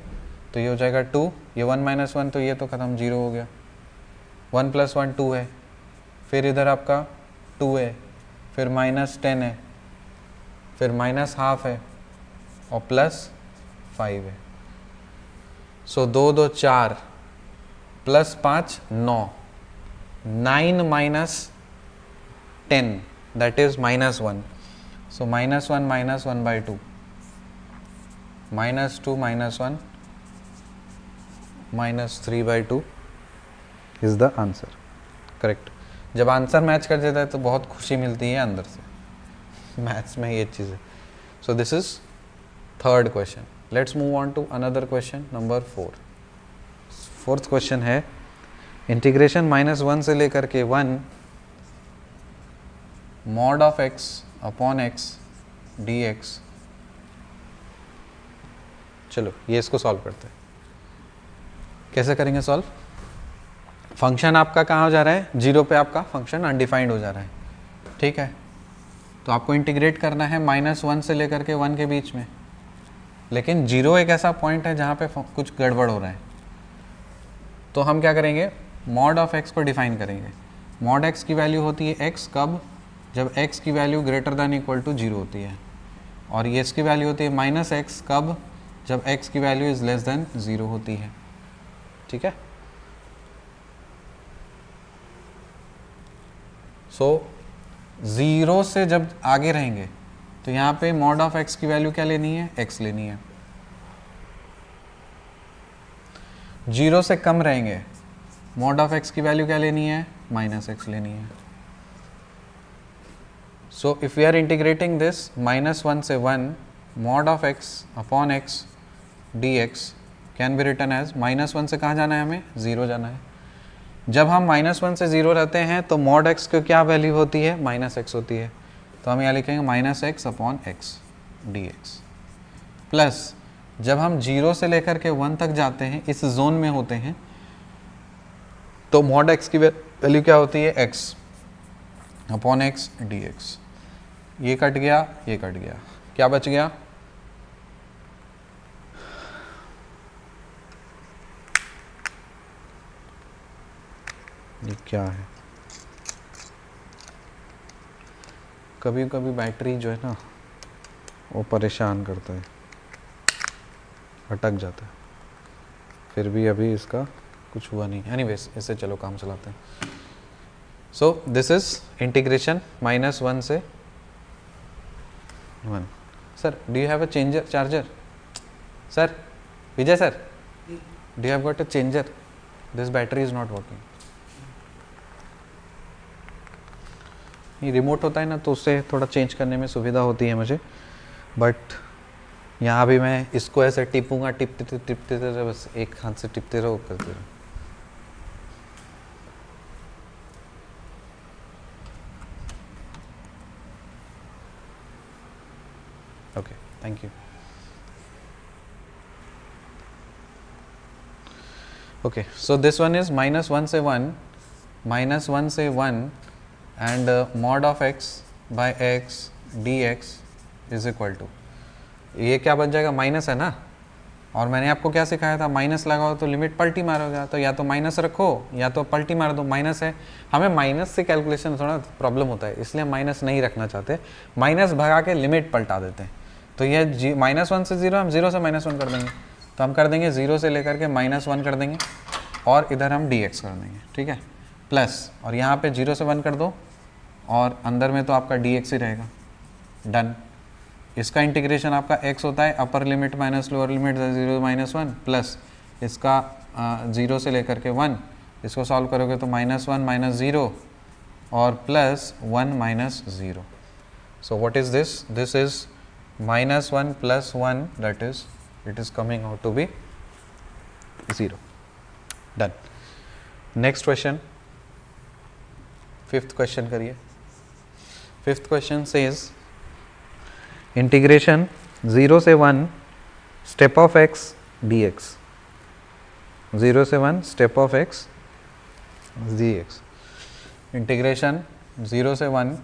तो ये हो जाएगा 2, ये 1 - 1 तो ये तो ख़त्म 0 हो गया, 1 + 1 2 है, फिर इधर आपका 2 है, फिर -10 है, फिर -½ है और प्लस 5 है। सो 2 2 4 plus 5 9, 9 minus 10 that is -1। So -1 - 1/2 -2 -1 -3/2 is the answer. Correct. जब आंसर मैच कर देता है तो बहुत खुशी मिलती है अंदर से, मैथ्स में ये चीज़ है। So this is third question. Let's move on to another question number 4। Fourth question है इंटीग्रेशन -1 से लेकर के 1 mod of x upon x dx। चलो ये इसको सॉल्व करते हैं। कैसे करेंगे सॉल्व? फंक्शन आपका कहाँ हो जा रहा है, 0 पे आपका फंक्शन अनडिफाइंड हो जा रहा है, ठीक है। तो आपको इंटीग्रेट करना है -1 से लेकर के 1 के बीच में, लेकिन 0 एक ऐसा पॉइंट है जहाँ पे कुछ गड़बड़ हो रहा है। तो हम क्या करेंगे, मॉड ऑफ x को डिफाइन करेंगे। मॉड x की वैल्यू होती है x कब, जब x की value greater than equal to 0 होती है, और ये इसकी वैल्यू होती है -x कब, जब x की वैल्यू इज़ लेस दैन 0 होती है, ठीक है। सो 0 से जब आगे रहेंगे तो यहाँ पे मॉड ऑफ x की वैल्यू क्या लेनी है, x लेनी है। 0 से कम रहेंगे, मॉड ऑफ x की वैल्यू क्या लेनी है, -x लेनी है। So if we are integrating this -1 से 1 mod of x upon x dx can be written as, -1 से कहाँ जाना है हमें, 0 जाना है। जब हम -1 से 0 रहते हैं तो मॉड x की क्या वैल्यू होती है, -x होती है। तो हम यहाँ लिखेंगे -x upon x dx plus जब हम 0 से लेकर के 1 तक जाते हैं, इस जोन में होते हैं, तो मॉड x की वैल्यू क्या होती है, x अपॉन x dx। ये कट गया, ये कट गया, क्या बच गया, ये क्या है, कभी कभी बैटरी जो है ना वो परेशान करता है, अटक जाता है, फिर भी अभी इसका कुछ हुआ नहीं। एनीवेज इससे चलो काम चलाते हैं। सो दिस इज इंटीग्रेशन -1 से 1। Sir do you have a changer charger, sir Vijay sir, do you have got a changer, this battery is not working. ये रिमोट होता है ना, तो उससे थोड़ा चेंज करने में सुविधा होती है मुझे, बट यहाँ भी मैं इसको ऐसे टिपूंगा, टिपते रहो, बस एक हाथ से टिपते रहो, करते रहो। Okay, thank you. Okay, so this one is -1 से 1, -1 से 1 and mod of x by x dx is equal to, ये क्या बन जाएगा, माइनस है ना, और मैंने आपको क्या सिखाया था, माइनस लगाओ तो लिमिट पलटी मारोगा, तो या तो माइनस रखो या तो पलटी मार दो। माइनस है, हमें माइनस से कैलकुलेशन थोड़ा प्रॉब्लम होता है, इसलिए माइनस नहीं रखना चाहते, माइनस भगा के लिमिट पलटा देते हैं। तो ये -1 से 0, हम 0 से -1 कर देंगे, तो हम कर देंगे 0 से लेकर के -1 कर देंगे, और इधर हम dx कर देंगे, ठीक है, प्लस, और यहाँ पे 0 से 1 कर दो, और अंदर में तो आपका dx ही रहेगा, डन। इसका इंटीग्रेशन आपका x होता है अपर limit minus lower limit 0 -1, plus इसका 0 से लेकर के 1, इसको सॉल्व करोगे तो -1 -0 और plus 1 -0। So what is this, this is -1 + 1, that is it is coming out to be 0, done. Next question, 5th question करिए। 5th क्वेश्चन सेज इंटीग्रेशन 0 से 1 स्टेप ऑफ x dx, 0 से 1 step of x dx, integration 0 से 1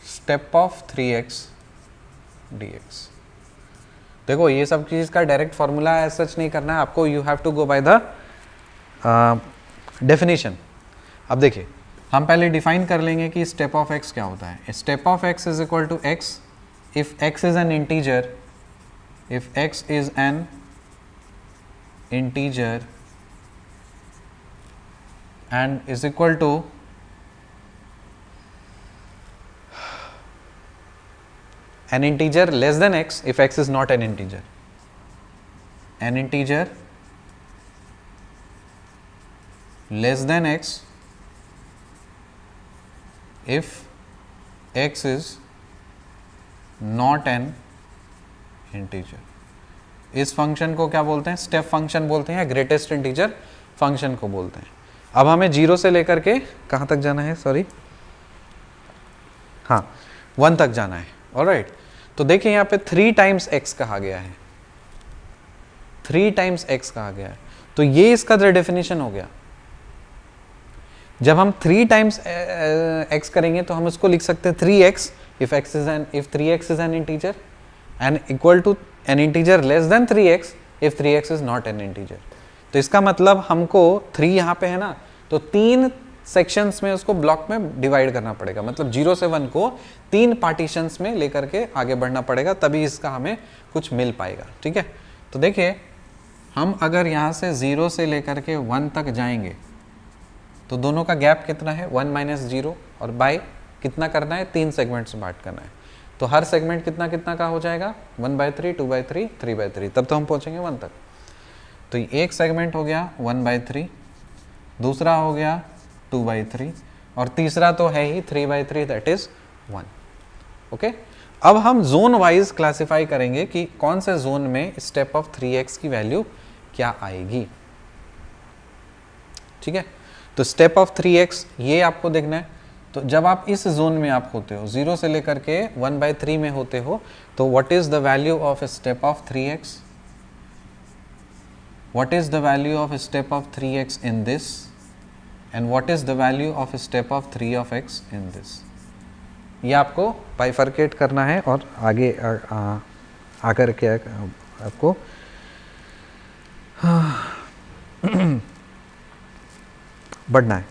step of 3x dx। देखो ये सब चीज़ का direct formula as such नहीं करना है आपको, you have to go by the definition. अब देखिए हम पहले डिफाइन कर लेंगे कि स्टेप ऑफ x क्या होता है। Step of x is equal to x if x is an integer, if x is an integer and is equal to an integer less than x if x is not an integer, an integer less than x if x is not an integer. इस function को क्या बोलते हैं, step function बोलते हैं या greatest integer function को बोलते हैं। अब हमें 0 से लेकर के कहाँ तक जाना है, सॉरी, हाँ 1 तक जाना है। ऑलराइट, तो देखिए यहाँ पे 3 टाइम्स x कहा गया है, 3 टाइम्स x कहा गया है, तो ये इसका डेफिनेशन हो गया। जब हम 3 टाइम्स x करेंगे तो हम इसको लिख सकते हैं 3x if 3x is an integer and equal to an integer less than 3x if 3x is not an integer। तो इसका मतलब हमको 3 यहाँ पे है ना, तो 3 सेक्शंस में उसको ब्लॉक में डिवाइड करना पड़ेगा, मतलब 0 से 1 को 3 पार्टीशंस में लेकर के आगे बढ़ना पड़ेगा, तभी इसका हमें कुछ मिल पाएगा। ठीक है, तो देखिए हम अगर यहाँ से 0 से लेकर के 1 तक जाएंगे तो दोनों का गैप कितना है, 1 - 0, और बाय कितना करना है, 3 सेगमेंट्स में बांट करना है, तो हर सेगमेंट कितना कितना का हो जाएगा, 1/3, 2/3, 3/3, तब तो हम पहुँचेंगे 1 तक। तो एक सेगमेंट हो गया 1/3, दूसरा हो गया 2/3, और तीसरा तो है ही 3/3, दैट इज 1। ओके, अब हम जोन वाइज क्लासिफाई करेंगे कि कौन से जोन में स्टेप ऑफ 3x की वैल्यू क्या आएगी। ठीक है, तो स्टेप ऑफ 3x ये आपको देखना है। तो जब आप इस जोन में आप होते हो, 0 से लेकर के 1/3 में होते हो, तो what is the value of step of 3x, what is the value of step of 3x in this, and what is the value of step of 3 of x in this। ये आपको बाइफरकेट करना है और आगे आकर के आपको बढ़ना है।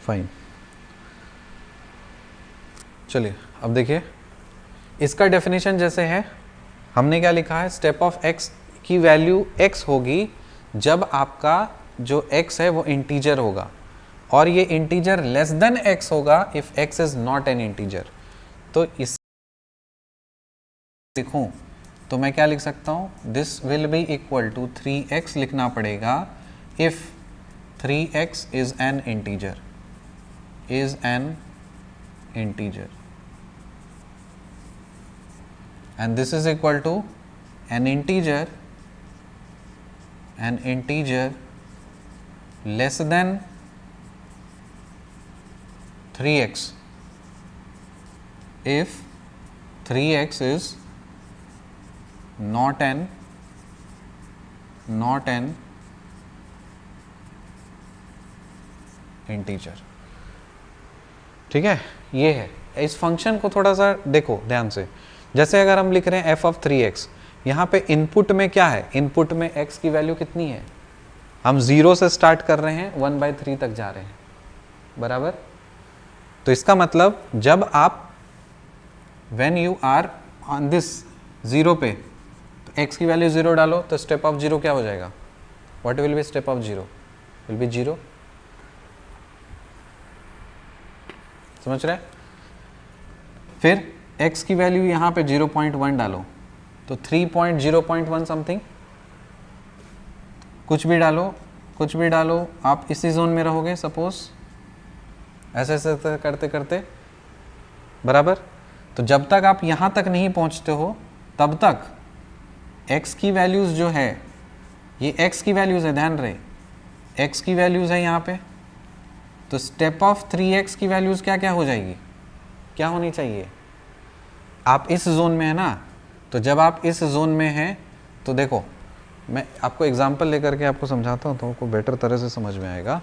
फाइन, चलिए अब देखिए इसका डेफिनेशन जैसे है, हमने क्या लिखा है, स्टेप ऑफ x की वैल्यू x होगी जब आपका जो x है वो इंटीजर होगा, और ये इंटीजर लेस देन x होगा if x is not an integer. तो इस लिखूं तो मैं क्या लिख सकता हूं, this will be equal to 3x लिखना पड़ेगा if 3x is an integer, is an integer, and this is equal to an integer less than 3x if 3x is not an integer। ठीक है, ये है। इस फंक्शन को थोड़ा सा देखो ध्यान से, जैसे अगर हम लिख रहे हैं f of 3x, यहाँ पे इनपुट में क्या है, इनपुट में x की वैल्यू कितनी है, हम 0 से स्टार्ट कर रहे हैं 1/3 तक जा रहे हैं, बराबर। तो इसका मतलब जब आप when you are on this 0 पे, तो x की वैल्यू 0 डालो तो स्टेप ऑफ 0 क्या हो जाएगा, what will be step of 0, will be 0। समझ रहे हैं? फिर x की वैल्यू यहाँ पे 0.1 डालो तो 3.0.1 समथिंग, कुछ भी डालो, आप इसी जोन में रहोगे सपोज, ऐसे ऐसे करते करते, बराबर। तो जब तक आप यहाँ तक नहीं पहुँचते हो तब तक x की वैल्यूज़ जो है, ये x की वैल्यूज़ है, ध्यान रहे x की वैल्यूज़ है यहाँ पे, तो स्टेप ऑफ 3x की वैल्यूज़ क्या क्या हो जाएगी, क्या होनी चाहिए, आप इस जोन में है ना, तो जब आप इस जोन में हैं तो देखो मैं आपको एग्जांपल लेकर के आपको समझाता हूँ तो आपको बेटर तरह से समझ में आएगा।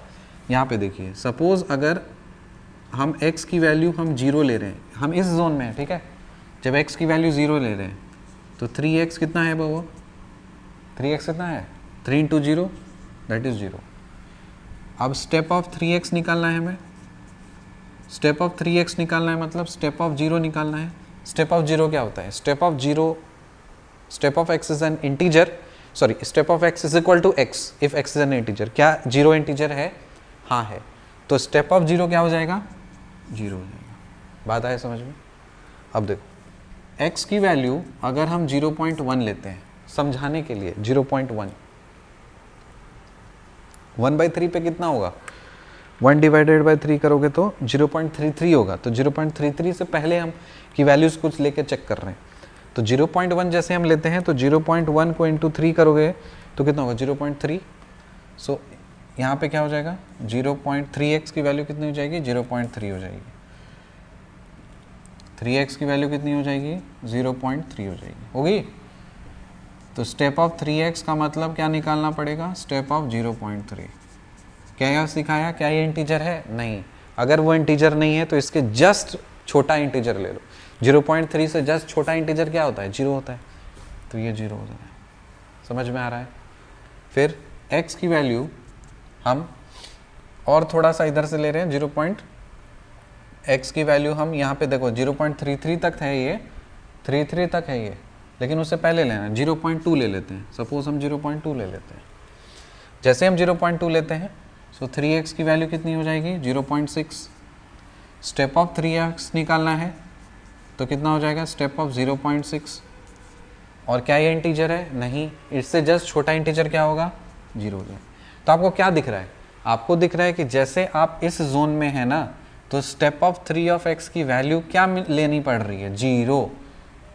यहाँ पे देखिए, सपोज अगर हम x की वैल्यू हम 0 ले रहे हैं, हम इस जोन में हैं, ठीक है, जब x की वैल्यू 0 ले रहे हैं तो 3x कितना है वो, 3x कितना है, 3 × 0 दैट इज़ 0। अब स्टेप ऑफ 3x निकालना है हमें, स्टेप ऑफ 3x निकालना है मतलब स्टेप ऑफ 0 निकालना है। स्टेप ऑफ 0 क्या होता है, step of x is an integer, sorry step of x is equal to x if x is an integer. क्या 0 इंटीजर है, हाँ है, तो स्टेप ऑफ 0 क्या हो जाएगा, 0 हो जाएगा। बात आए समझ में? अब देखो x की वैल्यू अगर हम 0.1 लेते हैं समझाने के लिए, 0.1 1/3 पे कितना होगा, 1/3 करोगे तो 0.33 होगा, तो 0.33 से पहले हम की वैल्यूज़ कुछ लेके चेक कर रहे हैं। तो 0.1 जैसे हम लेते हैं तो 0.1 को इंटू 3 करोगे तो कितना होगा 0.3। सो यहाँ पे क्या हो जाएगा 0.3x की वैल्यू कितनी हो जाएगी 0.3 हो जाएगी, 3x की वैल्यू कितनी हो जाएगी 0.3 हो जाएगी, होगी। तो स्टेप ऑफ 3x का मतलब क्या निकालना पड़ेगा, स्टेप ऑफ 0.3। क्या यह सिखाया, क्या ये इंटीजर है, नहीं। अगर वो इंटीजर नहीं है तो इसके जस्ट छोटा इंटीजर ले लो। 0.3 से जस्ट छोटा इंटीजर क्या होता है 0 होता है, तो ये 0 हो जाता है। समझ में आ रहा है। फिर x की वैल्यू हम और थोड़ा सा इधर से ले रहे हैं, x की वैल्यू हम यहाँ पे देखो 0.33 तक है, ये 33 तक है ये, लेकिन उससे पहले लेना 0.2 ले लेते हैं। सपोज हम 0.2 ले लेते हैं। जैसे हम 0.2 लेते हैं सो 3x की वैल्यू कितनी हो जाएगी 0.6। स्टेप ऑफ 3x निकालना है तो कितना हो जाएगा स्टेप ऑफ 0.6। और क्या ये इंटीजर है, नहीं, इससे जस्ट छोटा इंटीजर क्या होगा 0 हो जाएगा। तो आपको क्या दिख रहा है, आपको दिख रहा है कि जैसे आप इस जोन में है ना, तो स्टेप ऑफ 3 ऑफ x की वैल्यू क्या लेनी पड़ रही है 0।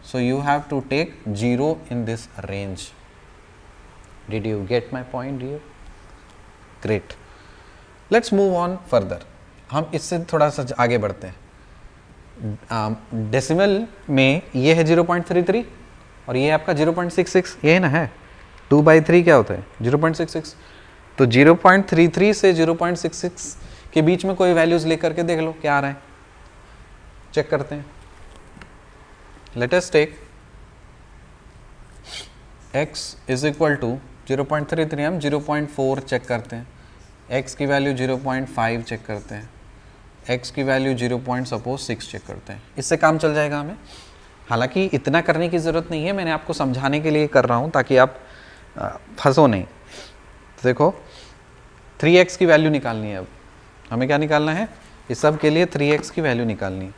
So you have to take 0 in this range. Did you get my point dear? Great. Let's move on further. हम इससे थोड़ा सा आगे बढ़ते हैं। डेसिमल में ये है 0.33 और ये आपका 0.66, ये ना है 2/3 क्या होता है 0.66। तो 0.33 से 0.66 के बीच में कोई वैल्यूज लेकर के देख लो क्या आ रहा है, चेक करते हैं। Let us take x is equal to 0.33, हम 0.4 चेक करते हैं, x की वैल्यू 0.5 चेक करते हैं, x की वैल्यू 0.6 चेक करते हैं। इससे काम चल जाएगा हमें। हालांकि इतना करने की ज़रूरत नहीं है, मैंने आपको समझाने के लिए कर रहा हूँ ताकि आप फंसो नहीं। तो देखो 3x की वैल्यू निकालनी है। अब हमें क्या निकालना है, इस सब के लिए 3x की वैल्यू निकालनी है।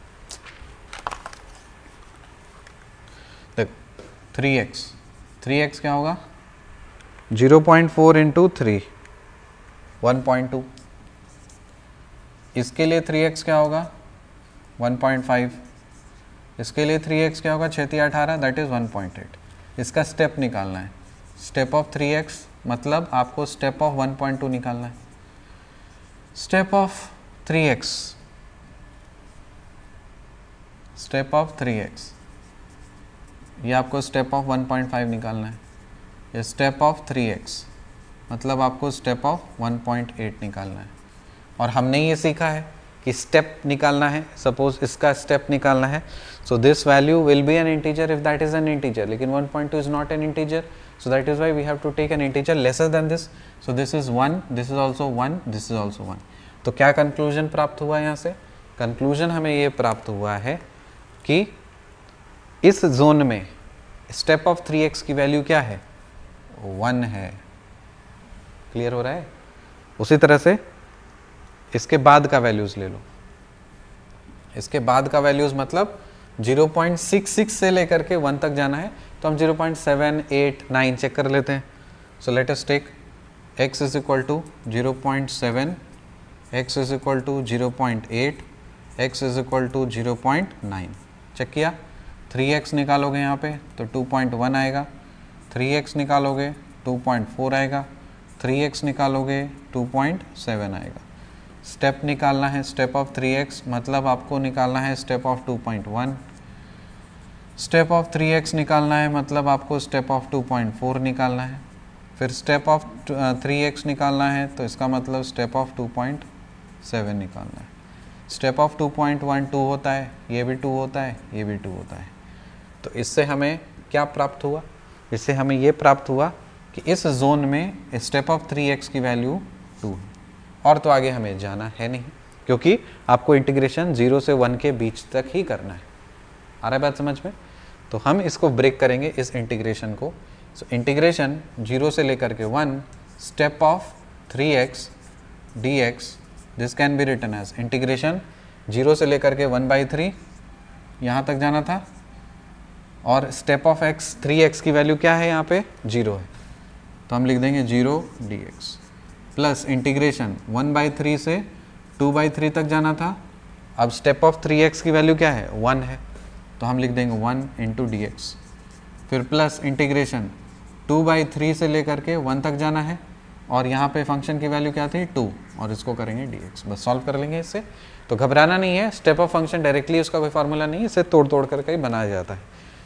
देखो 3x क्या होगा 0.4 इंटू 3 1.2। इसके लिए 3x क्या होगा 1.5। इसके लिए 3x क्या होगा 6 3 18, दैट इज़ 1.8। इसका स्टेप निकालना है। स्टेप ऑफ 3x मतलब आपको स्टेप ऑफ 1.2 निकालना है। Step of 3x, step of 3x, ये आपको स्टेप ऑफ 1.5 निकालना है। ये स्टेप ऑफ 3x मतलब आपको स्टेप ऑफ 1.8 निकालना है। और हमने ये सीखा है कि स्टेप निकालना है, सपोज इसका स्टेप निकालना है, so this value will B N integer if that is an integer, लेकिन 1.2 is not an integer, so that is why we have to take an integer lesser than this. So this is 1, this is also 1, this is also 1. तो क्या conclusion प्राप्त हुआ यहाँ से, conclusion हमें ये प्राप्त हुआ है कि इस जोन में स्टेप ऑफ 3x की वैल्यू क्या है 1 है। क्लियर हो रहा है। उसी तरह से इसके बाद का वैल्यूज ले लो। इसके बाद का वैल्यूज मतलब 0.66 से लेकर के 1 तक जाना है, तो हम 0.7 8 9 चेक कर लेते हैं। So let us take x is equal to 0.7, x is equal to 0.8, x is equal to 0.9। Check किया। 3x निकालोगे यहाँ पे तो 2.1 आएगा, 3x निकालोगे 2.4 आएगा, 3x निकालोगे 2.7 आएगा। स्टेप निकालना है स्टेप ऑफ 3x मतलब आपको निकालना है step of 2.1। Step of 3x निकालना है मतलब आपको स्टेप ऑफ 2.4 निकालना है। फिर स्टेप ऑफ 3x निकालना है तो इसका मतलब स्टेप ऑफ 2.7 निकालना है। स्टेप ऑफ 2.1 2 होता है, ये भी 2 होता है, ये भी 2 होता है। तो इससे हमें क्या प्राप्त हुआ, इससे हमें ये प्राप्त हुआ कि इस जोन में स्टेप ऑफ 3x की वैल्यू 2 है। और तो आगे हमें जाना है नहीं, क्योंकि आपको इंटीग्रेशन 0 से 1 के बीच तक ही करना है। आ रहा है बात समझ में। तो हम इसको ब्रेक करेंगे इस इंटीग्रेशन को। सो इंटीग्रेशन 0 से लेकर के 1 step of 3x dx, this can be written as integration 0 से लेकर के 1/3 यहाँ तक जाना था, और स्टेप ऑफ x 3x की वैल्यू क्या है यहाँ पे 0 है, तो हम लिख देंगे 0 dx प्लस इंटीग्रेशन 1/3 से 2/3 तक जाना था। अब स्टेप ऑफ 3x की वैल्यू क्या है 1 है, तो हम लिख देंगे 1 इंटू dx। फिर प्लस इंटीग्रेशन 2/3 से लेकर के 1 तक जाना है, और यहाँ पे फंक्शन की वैल्यू क्या थी 2, और इसको करेंगे dx, बस सॉल्व कर लेंगे इससे। तो घबराना नहीं है, स्टेप ऑफ फंक्शन डायरेक्टली उसका कोई फार्मूला नहीं है, इसे तोड़ तोड़ करके ही बनाया जाता है।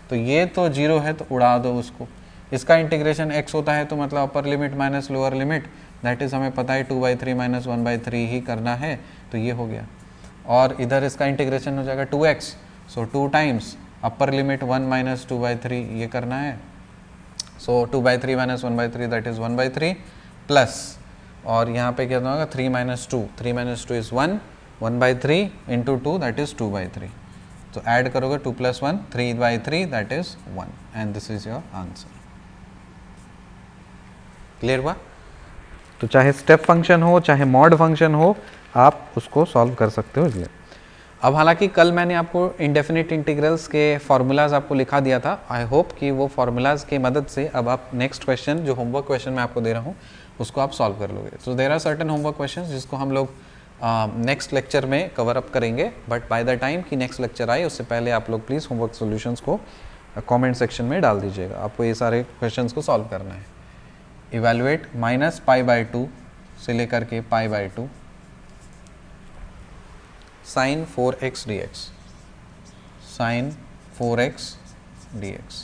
तो ये तो 0 है तो उड़ा दो उसको, इसका इंटीग्रेशन x होता है तो मतलब अपर limit minus lower limit, that is हमें पता है 2/3 माइनस 1/3 ही करना है, तो ये हो गया। और इधर इसका इंटीग्रेशन हो जाएगा 2x, सो 2 टाइम्स अपर लिमिट 1 माइनस 2/3 ये करना है, सो 2/3 माइनस 1/3 दैट इज़ 1/3 प्लस, और यहाँ पे क्या होगा 3 minus 2, 3 minus 2 is 1, 1/3 into 2 that is 2/3, तो ऐड करोगे 2 + 1 3/3 that is 1, and this is your answer. Clear हुआ? तो चाहे स्टेप फंक्शन हो चाहे मॉड फंक्शन हो, आप उसको सॉल्व कर सकते हो इसलिए। अब हालांकि कल मैंने आपको इंडेफिनिट इंटीग्रल्स के फार्मूलाज आपको लिखा दिया था, आई होप कि वो फार्मूलाज की मदद से अब आप नेक्स्ट क्वेश्चन जो होमवर्क क्वेश्चन मैं आपको दे रहा हूँ उसको आप सॉल्व कर लोगे। So there are certain homework question जिसको हम लोग नेक्स्ट लेक्चर में कवर अप करेंगे, बट बाय द टाइम कि नेक्स्ट लेक्चर आए उससे पहले आप लोग प्लीज़ होमवर्क सॉल्यूशंस को कमेंट सेक्शन में डाल दीजिएगा। आपको ये सारे क्वेश्चंस को सॉल्व करना है। इवैल्यूएट -π/2 से लेकर के π/2 sin 4x dx, sin 4x dx।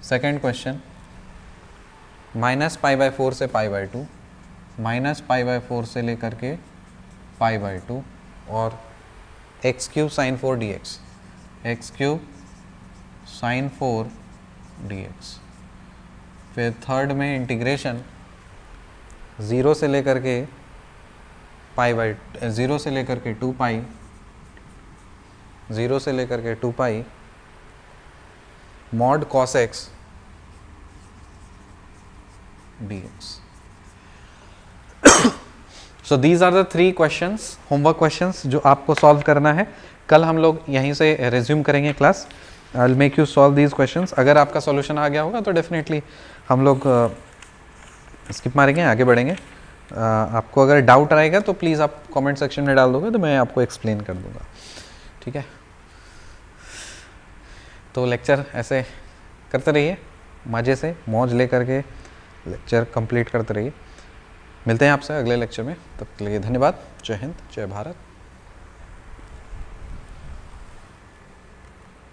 Second question -π/4 से π/2, -π/4 से लेकर के π/2 और x³ sin 4 dx, x³ sin 4 dx। फिर थर्ड में इंटीग्रेशन 0 से लेकर के 0 से लेकर के 2π, 0 से लेकर के 2π mod cos x dx। So these are the 3 questions, homework questions जो आपको सॉल्व करना है। कल हम लोग यहीं से रिज्यूम करेंगे class. I will make you solve these questions. अगर आपका सॉल्यूशन आ गया होगा तो डेफिनेटली हम लोग स्किप मारेंगे, आगे बढ़ेंगे। आपको अगर डाउट आएगा तो प्लीज़ आप कमेंट सेक्शन में डाल दोगे तो मैं आपको एक्सप्लेन कर दूंगा, ठीक है? तो लेक्चर ऐसे करते रहिए, मज़े से मौज ले करके लेक्चर कंप्लीट करते रहिए। मिलते हैं आपसे अगले लेक्चर में, तब तक के लिए धन्यवाद। जय हिंद, जय भारत।